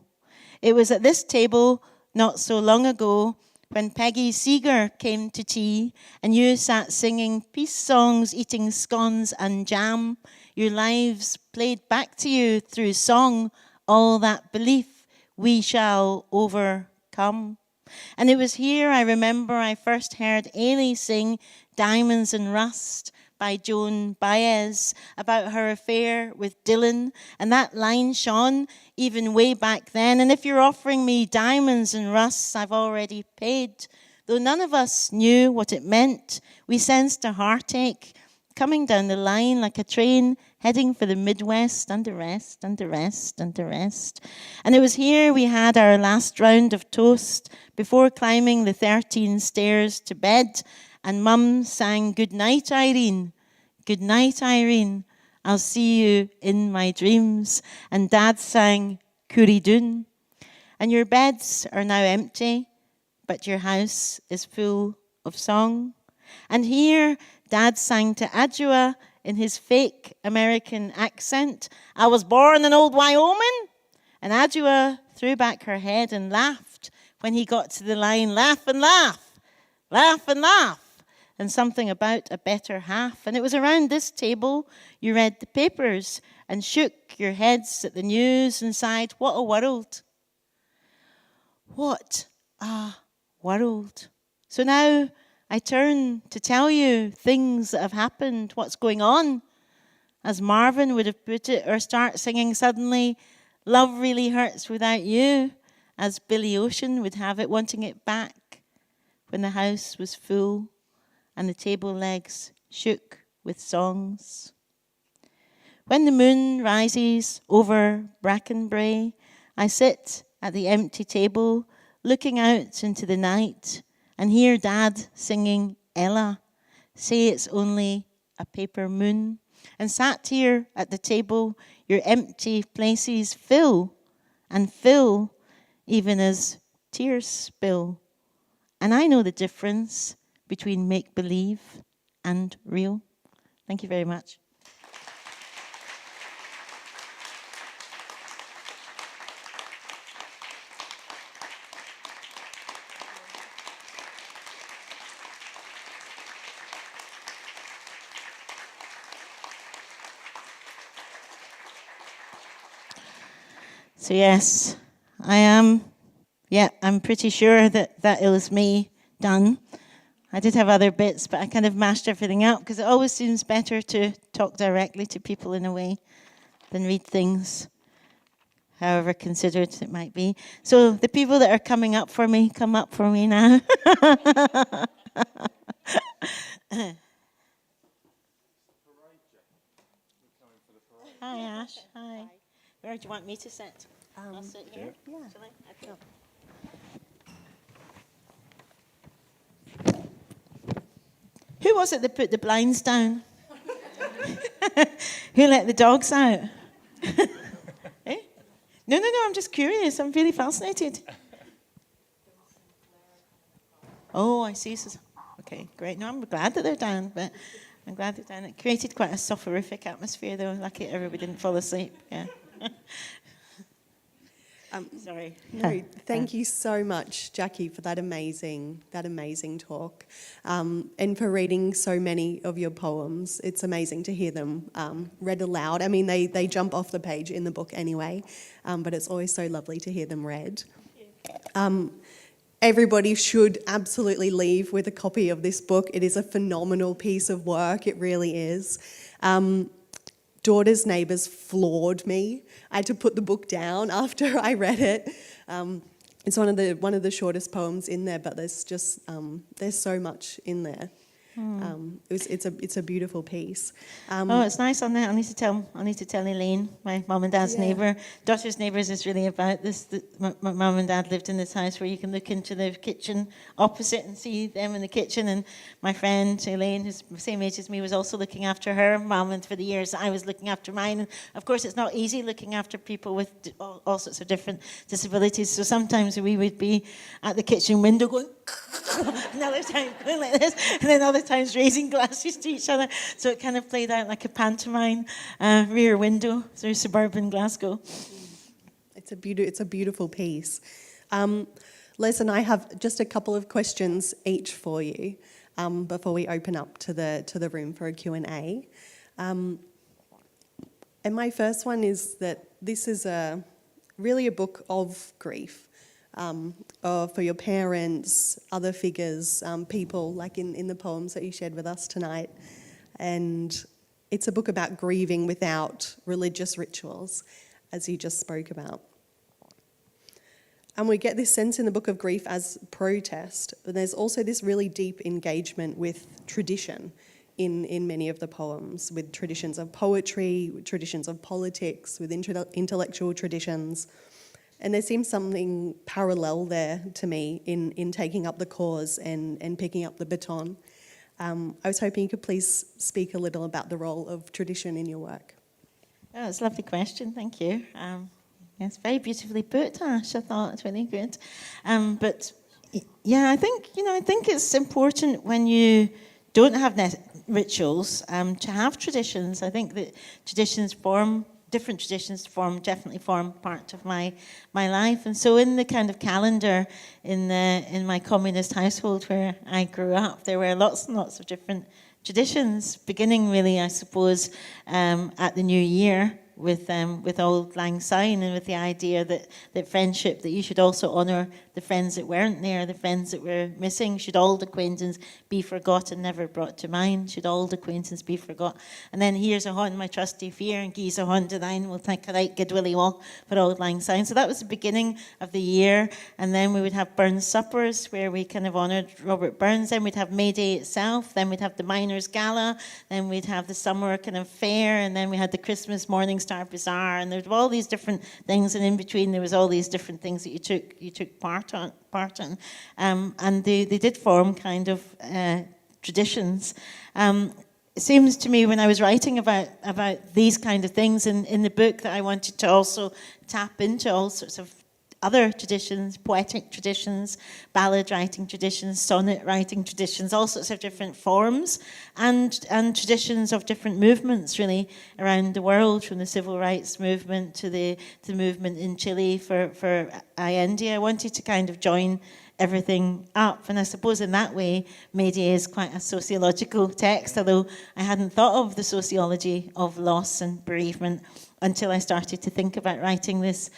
It was at this table not so long ago when Peggy Seeger came to tea, and you sat singing peace songs, eating scones and jam. Your lives played back to you through song, all that belief we shall overcome. And it was here I remember I first heard Ailey sing Diamonds and Rust by Joan Baez about her affair with Dylan. And that line shone even way back then. And if you're offering me diamonds and rusts, I've already paid. Though none of us knew what it meant, we sensed a heartache coming down the line like a train heading for the Midwest, under rest, under rest, under rest. And it was here we had our last round of toast before climbing the 13 stairs to bed. And Mum sang, good night, Irene. Good night, Irene. I'll see you in my dreams. And Dad sang, Coorie-doon. And your beds are now empty, but your house is full of song. And here Dad sang to Adjua in his fake American accent, I was born in old Wyoming. And Adjua threw back her head and laughed when he got to the line, laugh and laugh, laugh and laugh, and something about a better half. And it was around this table you read the papers and shook your heads at the news and sighed, what a world. What a world. So now I turn to tell you things that have happened, what's going on. As Marvin would have put it, or start singing suddenly, love really hurts without you, as Billy Ocean would have it, wanting it back when the house was full and the table legs shook with songs. When the moon rises over Brackenbrae, I sit at the empty table, looking out into the night, and hear Dad singing Ella, say it's only a paper moon. And sat here at the table, your empty places fill and fill, even as tears spill. And I know the difference between make-believe and real. Thank you very much. So yes, I am. Yeah, I'm pretty sure that it was me done. I did have other bits, but I kind of mashed everything up because it always seems better to talk directly to people in a way than read things, however considered it might be. So the people that are coming up for me, come up for me now. Hi, Ash. Hi. Where do you want me to sit? I'll sit here. Yeah. Shall I? Who was it that put the blinds down? Who let the dogs out? Eh? No, I'm just curious. I'm really fascinated. Oh, I see. Okay, great. No, I'm glad that they're down, but I'm glad they're down. It created quite a soporific atmosphere, though. Lucky everybody didn't fall asleep. Yeah. Sorry. No, thank you so much, Jackie, for that amazing talk, and for reading so many of your poems. It's amazing to hear them read aloud. I mean, they jump off the page in the book anyway, but it's always so lovely to hear them read. Everybody should absolutely leave with a copy of this book. It is a phenomenal piece of work. It really is. Daughter's Neighbours floored me. I had to put the book down after I read it. It's one of the shortest poems in there, but there's so much in there. It's a beautiful piece. It's nice on that. I need to tell Elaine, my mum and dad's neighbour. Daughter's Neighbours is really about this. My mum and dad lived in this house where you can look into the kitchen opposite and see them in the kitchen. And my friend Elaine, who's the same age as me, was also looking after her mum, and for the years I was looking after mine. And of course, it's not easy looking after people with all sorts of different disabilities. So sometimes we would be at the kitchen window going, another time going like this, and then other times raising glasses to each other. So it kind of played out like a pantomime rear window through suburban Glasgow. It's a beautiful piece. Les and I have just a couple of questions each for you before we open up to the room for a Q&A. And my first one is that this is really a book of grief. For your parents, other figures, people, like in the poems that you shared with us tonight. And it's a book about grieving without religious rituals, as you just spoke about. And we get this sense in the Book of Grief as protest, but there's also this really deep engagement with tradition in many of the poems, with traditions of poetry, with traditions of politics, with intellectual traditions. And there seems something parallel there to me in taking up the cause and picking up the baton. I was hoping you could please speak a little about the role of tradition in your work. Oh, it's a lovely question, thank you. It's very beautifully put, Ash. I thought it's really good. But yeah, I think it's important when you don't have rituals to have traditions. I think that different traditions definitely form part of my life. And so in the kind of calendar in my communist household where I grew up, there were lots and lots of different traditions, beginning really, I suppose, at the New Year with Auld Lang Syne, and with the idea that friendship, that you should also honour the friends that weren't there, the friends that were missing. Should auld acquaintance be forgot and never brought to mind? Should auld acquaintance be forgot? And then here's a hon my trusty fear, and geese a hon to thine will take a right good willy walk for Auld Lang Syne. So that was the beginning of the year, and then we would have Burns suppers where we kind of honoured Robert Burns. Then we'd have May Day itself, then we'd have the Miners' Gala, then we'd have the summer kind of fair, and then we had the Christmas Morning Star Bazaar, and there were all these different things, and in between there was all these different things that you took part in, and they did form kind of traditions. It seems to me when I was writing about these kind of things in the book that I wanted to also tap into all sorts of other traditions, poetic traditions, ballad writing traditions, sonnet writing traditions, all sorts of different forms, and traditions of different movements really around the world, from the civil rights movement to the movement in Chile for Allende. I wanted to kind of join everything up, and I suppose in that way Mayday is quite a sociological text, although I hadn't thought of the sociology of loss and bereavement until I started to think about writing this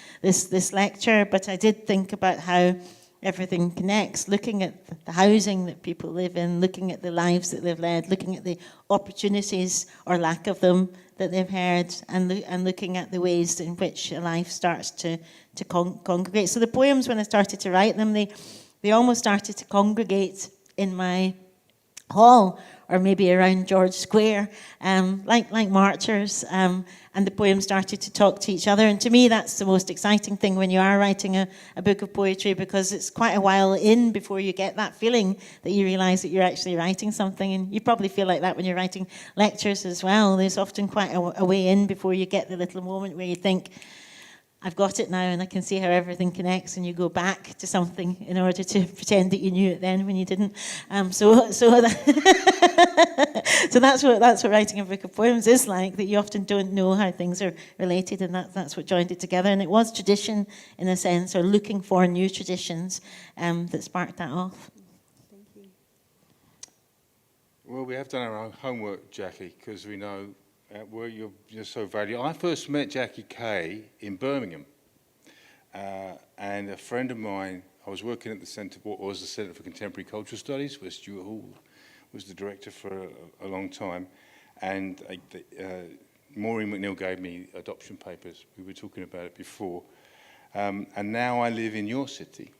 lecture. But I did think about how everything connects, looking at the housing that people live in, looking at the lives that they've led, looking at the opportunities or lack of them that they've had, and looking at the ways in which a life starts to congregate. So the poems, when I started to write them, they almost started to congregate in my hall, or maybe around George Square, like marchers, and the poems started to talk to each other. And to me, that's the most exciting thing when you are writing a book of poetry, because it's quite a while in before you get that feeling that you realise that you're actually writing something. And you probably feel like that when you're writing lectures as well. There's often quite a way in before you get the little moment where you think, I've got it now, and I can see how everything connects, and you go back to something in order to pretend that you knew it then when you didn't. So that's what writing a book of poems is like, that you often don't know how things are related, and that's what joined it together. And it was tradition, in a sense, or looking for new traditions, that sparked that off. Thank you. Well, we have done our own homework, Jackie, because we know where you're so valuable. I first met Jackie Kay in Birmingham, and a friend of mine, I was working at the Centre, what was the Centre for Contemporary Cultural Studies, where Stuart Hall was the director for a long time, and Maureen McNeill gave me adoption papers. We were talking about it before, and now I live in your city.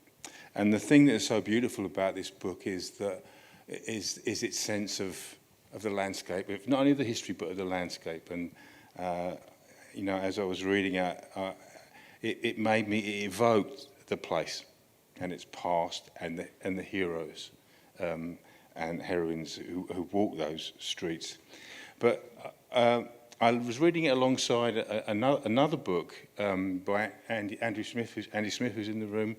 And the thing that is so beautiful about this book is that is its sense of the landscape, of not only the history but of the landscape. And you know, as I was reading it, it evoked the place and its past and the heroes and heroines who walk those streets. But I was reading it alongside another book by Andy Smith, who's in the room,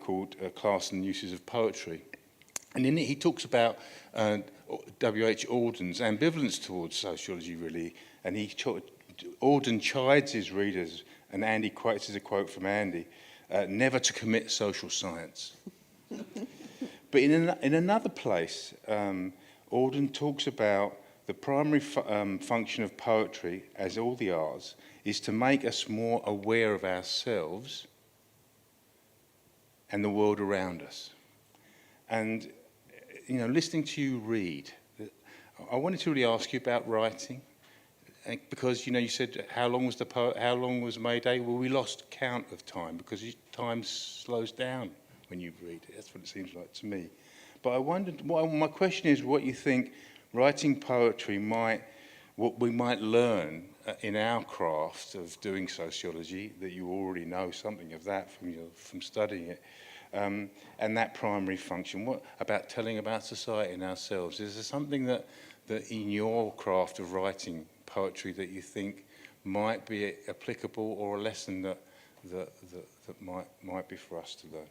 called Class and Uses of Poetry. And in it, he talks about W.H. Auden's ambivalence towards sociology, really. And Auden chides his readers, and Andy quotes as a quote from Andy, never to commit social science. But in another place, Auden talks about the primary function of poetry, as all the arts, is to make us more aware of ourselves and the world around us. And you know, listening to you read, I wanted to really ask you about writing, because you know, you said how long was May Day? Well, we lost count of time because time slows down when you read it. That's what it seems like to me. But I wondered, my question is, what you think writing poetry what we might learn in our craft of doing sociology, that you already know something of that from studying it. And that primary function, what about telling about society and ourselves? Is there something that in your craft of writing poetry that you think might be applicable, or a lesson that might be for us to learn?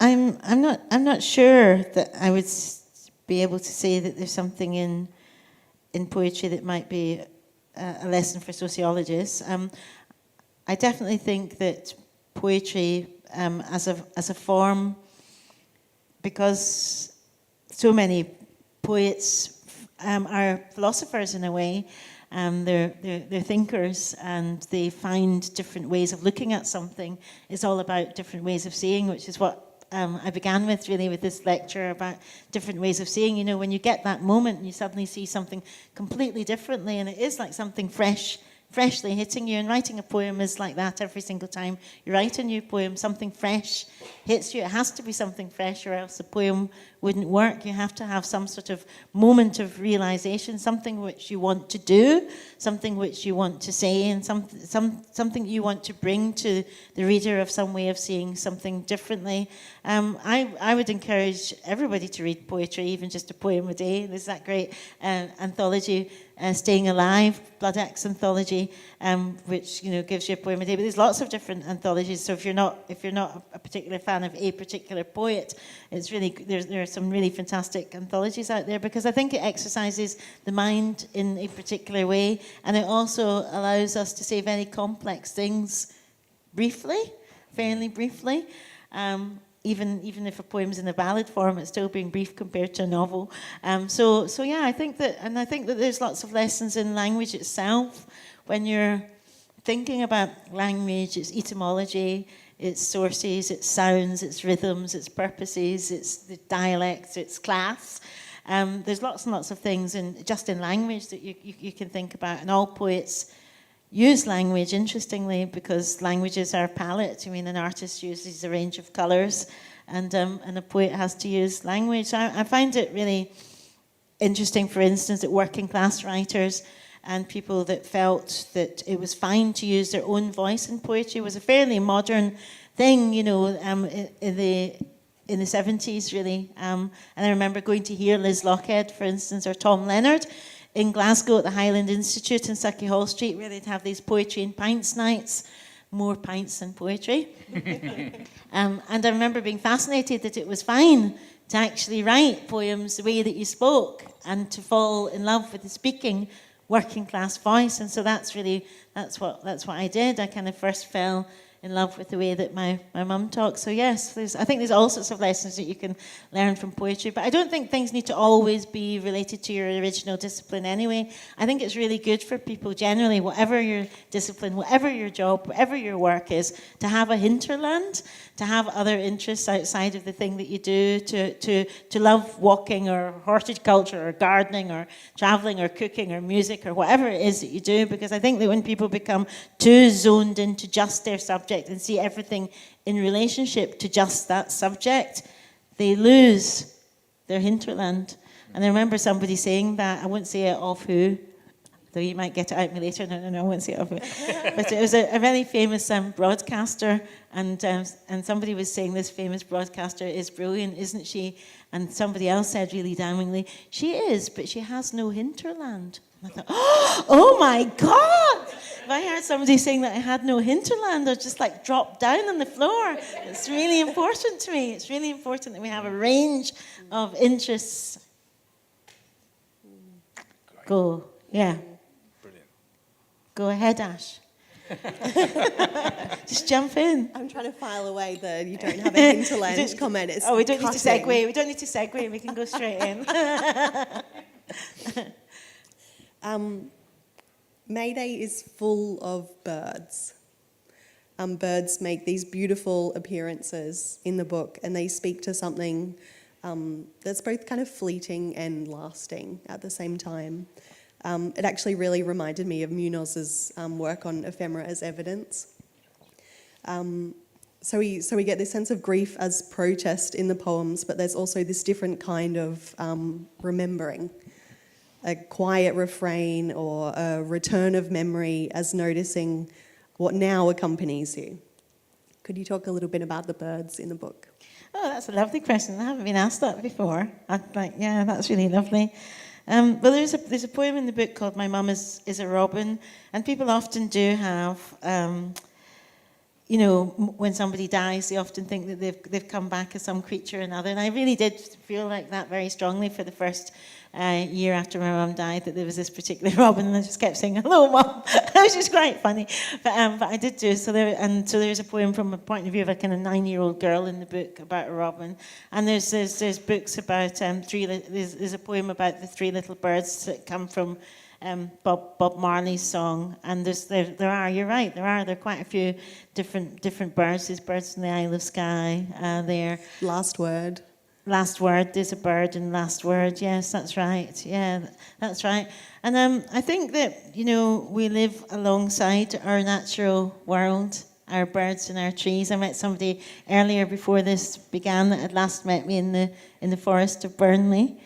I'm not sure that I would be able to say that there's something in poetry that might be a lesson for sociologists. I definitely think that poetry as a form, because so many poets are philosophers in a way, they're thinkers, and they find different ways of looking at something. It's all about different ways of seeing, which is what I began with, really, with this lecture about different ways of seeing. You know, when you get that moment and you suddenly see something completely differently, and it is like something freshly hitting you. And writing a poem is like that every single time you write a new poem. Something fresh hits you. It has to be something fresh, or else the poem wouldn't work. You have to have some sort of moment of realization, something which you want to do, something which you want to say, and something you want to bring to the reader, of some way of seeing something differently. I would encourage everybody to read poetry, even just a poem a day. There's that great anthology, Staying Alive, Blood X anthology, which gives you a poem a day. But there's lots of different anthologies. So if you're not a particular fan of a particular poet, it's really there are some really fantastic anthologies out there, because I think it exercises the mind in a particular way, and it also allows us to say very complex things fairly briefly. Even if a poem's in a ballad form, it's still being brief compared to a novel. So yeah, I think that there's lots of lessons in language itself, when you're thinking about language, its etymology, its sources, its sounds, its rhythms, its purposes, its the dialects, its class. There's lots and lots of things just in language that you can think about, and all poets use language, interestingly, because language is our palette. I mean, an artist uses a range of colours, and a poet has to use language. So I find it really interesting, for instance, that working class writers and people that felt that it was fine to use their own voice in poetry was a fairly modern thing, you know, in the 70s, really. And I remember going to hear Liz Lochhead, for instance, or Tom Leonard in Glasgow at the Highland Institute in Sucky Hall Street, where they'd have these poetry and pints nights, more pints than poetry. And I remember being fascinated that it was fine to actually write poems the way that you spoke and to fall in love with the speaking working class voice. And so that's what I did. I kind of first fell in love with the way that my mum talks. So yes, I think there's all sorts of lessons that you can learn from poetry, but I don't think things need to always be related to your original discipline anyway. I think it's really good for people generally, whatever your discipline, whatever your job, whatever your work is, to have a hinterland, to have other interests outside of the thing that you do, to love walking or horticulture or gardening or traveling or cooking or music or whatever it is that you do, because I think that when people become too zoned into just their subject and see everything in relationship to just that subject, they lose their hinterland. And I remember somebody saying that, I won't say it of who, though you might get it out me later. No, I won't say it of who. But it was a very famous broadcaster, and somebody was saying this famous broadcaster is brilliant, isn't she? And somebody else said really damningly, she is, but she has no hinterland. And I thought, oh my God! If I heard somebody saying that I had no hinterland, I'd just like drop down on the floor. It's really important to me. It's really important that we have a range of interests. Go, yeah. Brilliant. Go ahead, Ash. Just jump in. I'm trying to file away the "you don't have a hinterland" comment. It's we don't need to cutting. segue. We don't need to segue. We can go straight in. Mayday is full of birds. Birds make these beautiful appearances in the book, and they speak to something that's both kind of fleeting and lasting at the same time. It actually really reminded me of Munoz's work on ephemera as evidence. So we get this sense of grief as protest in the poems, but there's also this different kind of remembering. A quiet refrain or a return of memory as noticing what now accompanies you. Could you talk a little bit about the birds in the book? Oh, that's a lovely question. I haven't been asked that before. Yeah, that's really lovely. Well, there's a poem in the book called "My Mum is a Robin," and people often do have, when somebody dies, they often think that they've come back as some creature or another. And I really did feel like that very strongly for the first year after my mum died, that there was this particular robin, and I just kept saying, "Hello, Mum," which is quite funny. But I did do so. There's a poem from a point of view of a kind of 9-year-old girl in the book about a robin, and there's books about there's a poem about the 3 little birds that come from Bob Marley's song, and there are quite a few different birds. There's birds in the Isle of Skye there. Last Word, there's a bird in Last Word. Yes, that's right. Yeah, that's right. And I think that, we live alongside our natural world, our birds and our trees. I met somebody earlier before this began that had last met me in the forest of Burnley.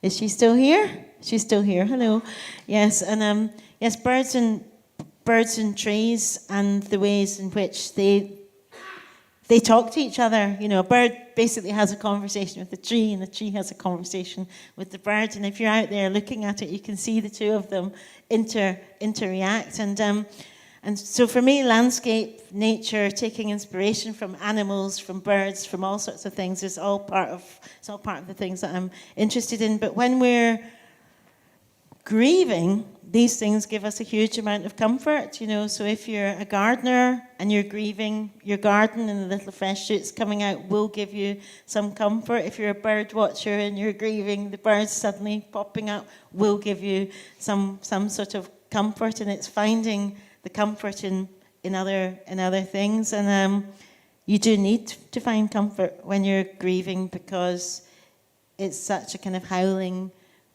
Is she still here? She's still here. Hello. Yes, and yes, birds and trees and the ways in which they talk to each other. A bird basically has a conversation with the tree, and the tree has a conversation with the bird. And if you're out there looking at it, you can see the two of them interact. And so for me, landscape, nature, taking inspiration from animals, from birds, from all sorts of things is all part of the things that I'm interested in. But when we're grieving, these things give us a huge amount of comfort, So if you're a gardener and you're grieving your garden and the little fresh shoots coming out will give you some comfort. If you're a bird watcher and you're grieving the birds suddenly popping up will give you some sort of comfort, and it's finding the comfort in other things. And you do need to find comfort when you're grieving, because it's such a kind of howling,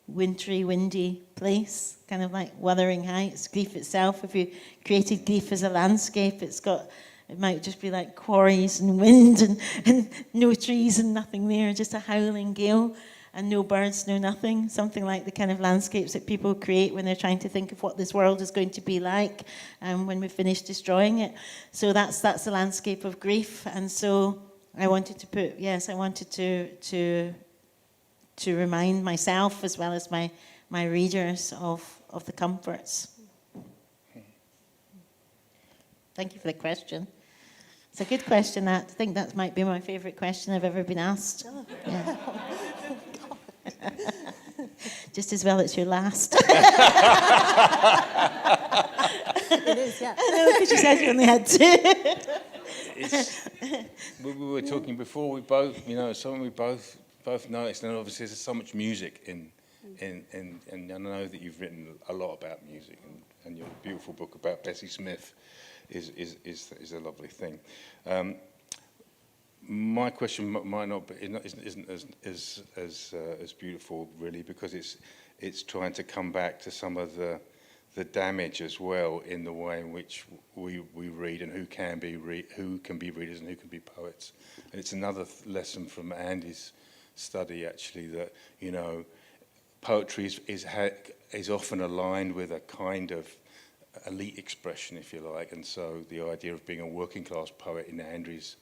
wintry, windy place, kind of like Wuthering Heights. Grief itself, if you created grief as a landscape, it might just be like quarries and wind and no trees and nothing there, just a howling gale and no birds, no nothing. Something like the kind of landscapes that people create when they're trying to think of what this world is going to be like when we finish destroying it. So that's the landscape of grief. And so I wanted to remind myself as well as my readers of the comforts. Thank you for the question. It's a good question. I think that might be my favourite question I've ever been asked. Yeah. Just as well it's your last. It is, yeah. I know, because you said you only had two. We were talking before, we both, something we both noticed, and obviously there's so much music and I know that you've written a lot about music, and your beautiful book about Bessie Smith is a lovely thing. My question might not be, isn't as beautiful really, because it's trying to come back to some of the damage as well in the way in which we read, and who can be readers and who can be poets. And it's another lesson from Andy's study actually, that poetry is often aligned with a kind of elite expression, if you like, and so the idea of being a working class poet in Andy's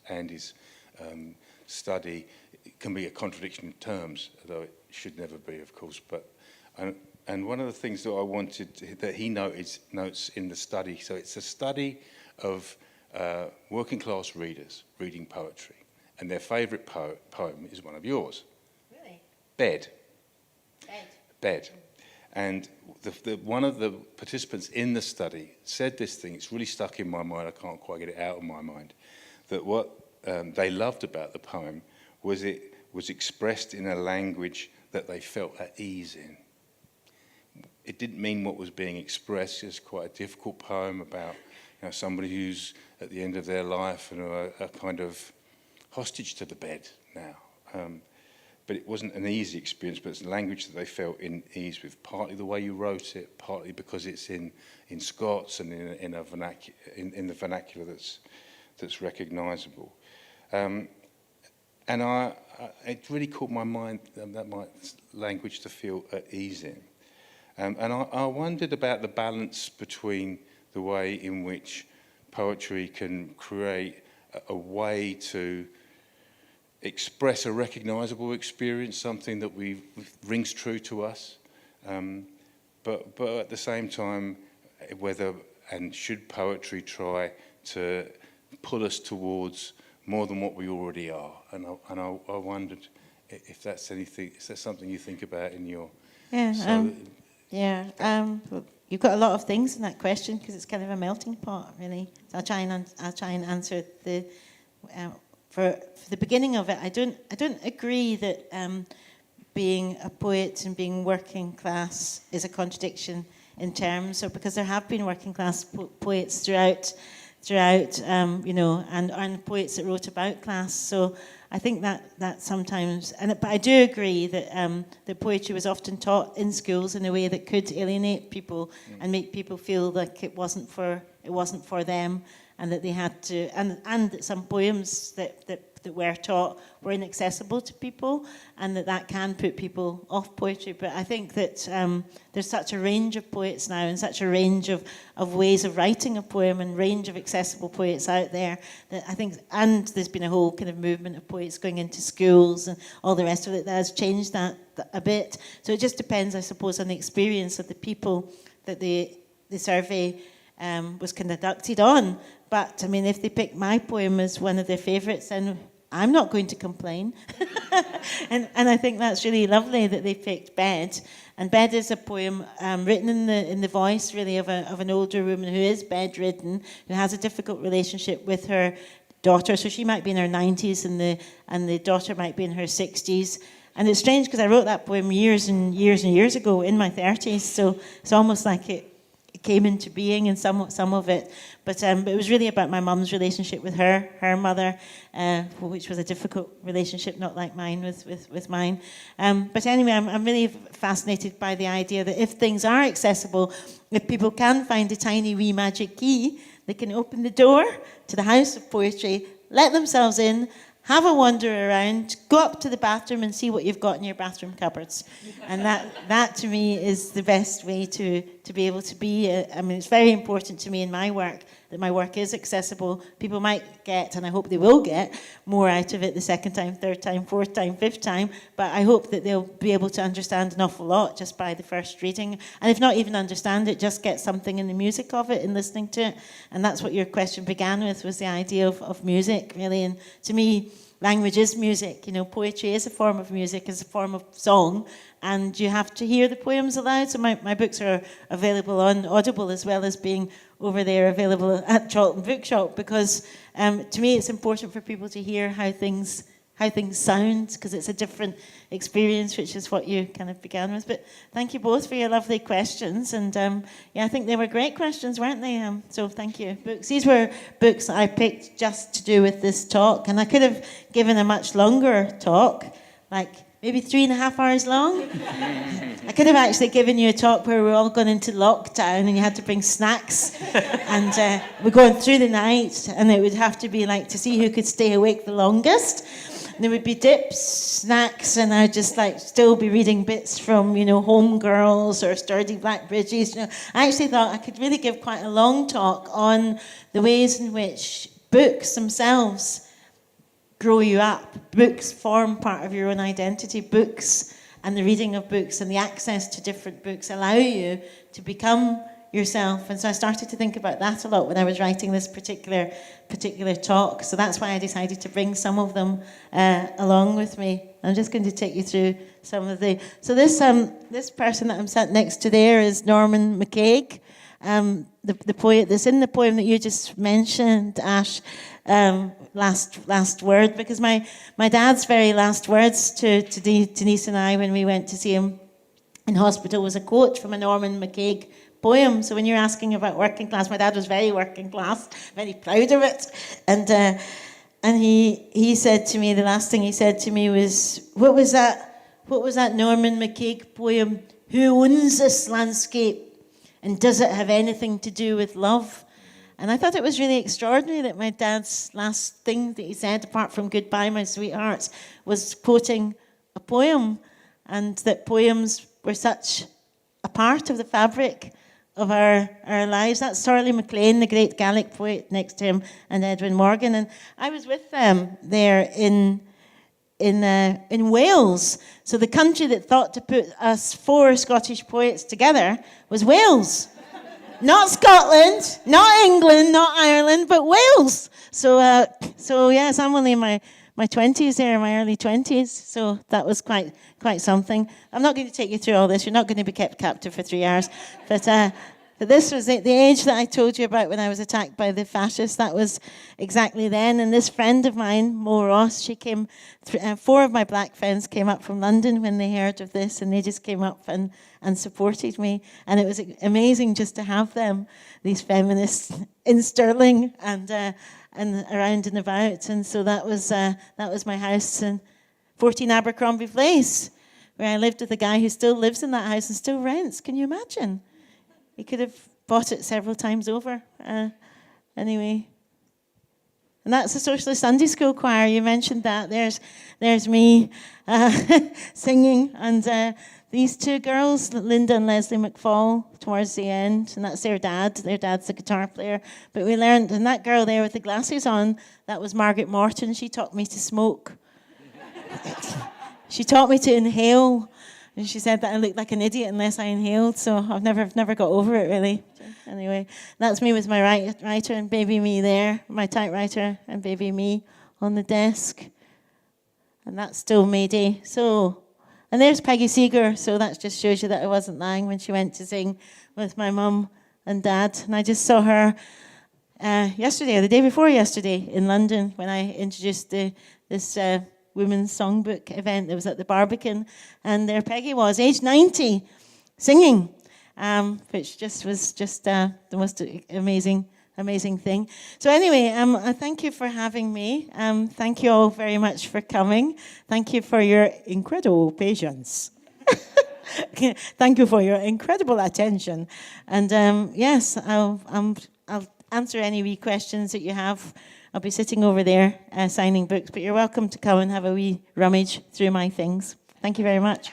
study can be a contradiction in terms, although it should never be, of course. But and one of the things that I wanted that he notes in the study, so it's a study of working class readers reading poetry, and their favourite poem is one of yours. Really? Bed. And one of the participants in the study said this thing, it's really stuck in my mind, I can't quite get it out of my mind, that what they loved about the poem was it was expressed in a language that they felt at ease in. It didn't mean what was being expressed. It's quite a difficult poem about somebody who's at the end of their life and are kind of hostage to the bed now. But it wasn't an easy experience, but it's a language that they felt in ease with, partly the way you wrote it, partly because it's in Scots and in the vernacular that's recognisable. And it really caught my mind, that language to feel at ease in. And I wondered about the balance between the way in which poetry can create a way to express a recognisable experience, something that rings true to us, but at the same time, whether and should poetry try to pull us towards more than what we already are? And I wondered if that's something you think about in your... You've got a lot of things in that question, because it's kind of a melting pot, really. So I'll try and answer the... For the beginning of it, I don't agree that being a poet and being working class is a contradiction in terms, or because there have been working class poets throughout, and poets that wrote about class. So I think that sometimes, but I do agree that that poetry was often taught in schools in a way that could alienate people and make people feel like it wasn't for them, and that they had to, and that some poems that were taught were inaccessible to people, and that can put people off poetry. But I think that there's such a range of poets now, and such a range of ways of writing a poem, and range of accessible poets out there, that I think, and there's been a whole kind of movement of poets going into schools and all the rest of it that has changed that a bit. So it just depends, I suppose, on the experience of the people that the survey was conducted on. But, I mean, if they pick my poem as one of their favourites, then I'm not going to complain. and I think that's really lovely that they picked Bed. And Bed is a poem written in the voice, really, of an older woman who is bedridden, who has a difficult relationship with her daughter. So she might be in her 90s, and the daughter might be in her 60s. And it's strange, because I wrote that poem years and years and years ago in my 30s. So it's almost like came into being, and some of it. But it was really about my mum's relationship with her mother, which was a difficult relationship, not like mine with mine. But anyway, I'm really fascinated by the idea that if things are accessible, if people can find a tiny wee magic key, they can open the door to the house of poetry, let themselves in, have a wander around, go up to the bathroom and see what you've got in your bathroom cupboards. And that to me is the best way to be able to be. I mean, it's very important to me in my work that my work is accessible. People might get, and I hope they will get, more out of it the second time, third time, fourth time, fifth time, but I hope that they'll be able to understand an awful lot just by the first reading. And if not even understand it, just get something in the music of it and listening to it. And that's what your question began with, was the idea of music, really. And to me, language is music. You know, poetry is a form of music, is a form of song, and you have to hear the poems aloud. So my books are available on Audible as well as being over there available at Charlton Bookshop, because to me it's important for people to hear how things sound, because it's a different experience, which is what you kind of began with. But thank you both for your lovely questions, and yeah, I think they were great questions, weren't they? So thank you. These were books that I picked just to do with this talk, and I could have given a much longer talk, like maybe 3.5 hours long. I could have actually given you a talk where we're all gone into lockdown and you had to bring snacks, and we're going through the night, and it would have to be like to see who could stay awake the longest. There would be dips, snacks, and I'd just like still be reading bits from, you know, Home Girls or Sturdy Black Bridges. You know, I actually thought I could really give quite a long talk on the ways in which books themselves grow you up. Books form part of your own identity. Books and the reading of books and the access to different books allow you to become yourself. And so I started to think about that a lot when I was writing this particular talk. So that's why I decided to bring some of them along with me. I'm just going to take you through some of the... So this person that I'm sat next to there is Norman McCaig, the poet that's in the poem that you just mentioned, Ash, last word, because my dad's very last words to Denise and I when we went to see him in hospital was a quote from a Norman McCaig poem. So when you're asking about working class, my dad was very working class, very proud of it, and he said to me, the last thing he said to me was, what was that Norman McCaig poem? Who owns this landscape, and does it have anything to do with love? And I thought it was really extraordinary that my dad's last thing that he said, apart from goodbye, my sweethearts, was quoting a poem, and that poems were such a part of the fabric of our lives. That's Sorley MacLean, the great Gaelic poet, next to him, and Edwin Morgan. And I was with them there in Wales. So the country that thought to put us 4 Scottish poets together was Wales. Not Scotland, not England, not Ireland, but Wales. So yes, I'm only in my 20s there, my early 20s. So that was quite something. I'm not going to take you through all this. You're not going to be kept captive for 3 hours. But this was the age that I told you about when I was attacked by the fascists. That was exactly then. And this friend of mine, Mo Ross, she came, 4 of my black friends came up from London when they heard of this, and they just came up and supported me. And it was amazing just to have them, these feminists, in Stirling and around and about. And so that was my house in 14 Abercrombie Place, where I lived with a guy who still lives in that house and still rents. Can you imagine? He could have bought it several times over. Anyway. And that's the Socialist Sunday School Choir. You mentioned that. There's me singing. And these 2 girls, Linda and Leslie McFall, towards the end. And that's their dad. Their dad's the guitar player. But we learned, and that girl there with the glasses on, that was Margaret Morton. She taught me to smoke. She taught me to inhale. And she said that I looked like an idiot unless I inhaled, so I've never got over it, really. Anyway, that's me with my writer and baby me there, my typewriter and baby me on the desk. And that's still Mayday. So, and there's Peggy Seeger, so that just shows you that I wasn't lying when she went to sing with my mum and dad. And I just saw her yesterday, or the day before yesterday, in London, when I introduced this women's songbook event that was at the Barbican, and there Peggy was, age 90, singing. which was just the most amazing thing. So anyway, I thank you for having me. Thank you all very much for coming. Thank you for your incredible patience. Thank you for your incredible attention. And yes, I'll answer any wee questions that you have. I'll be sitting over there signing books, but you're welcome to come and have a wee rummage through my things. Thank you very much.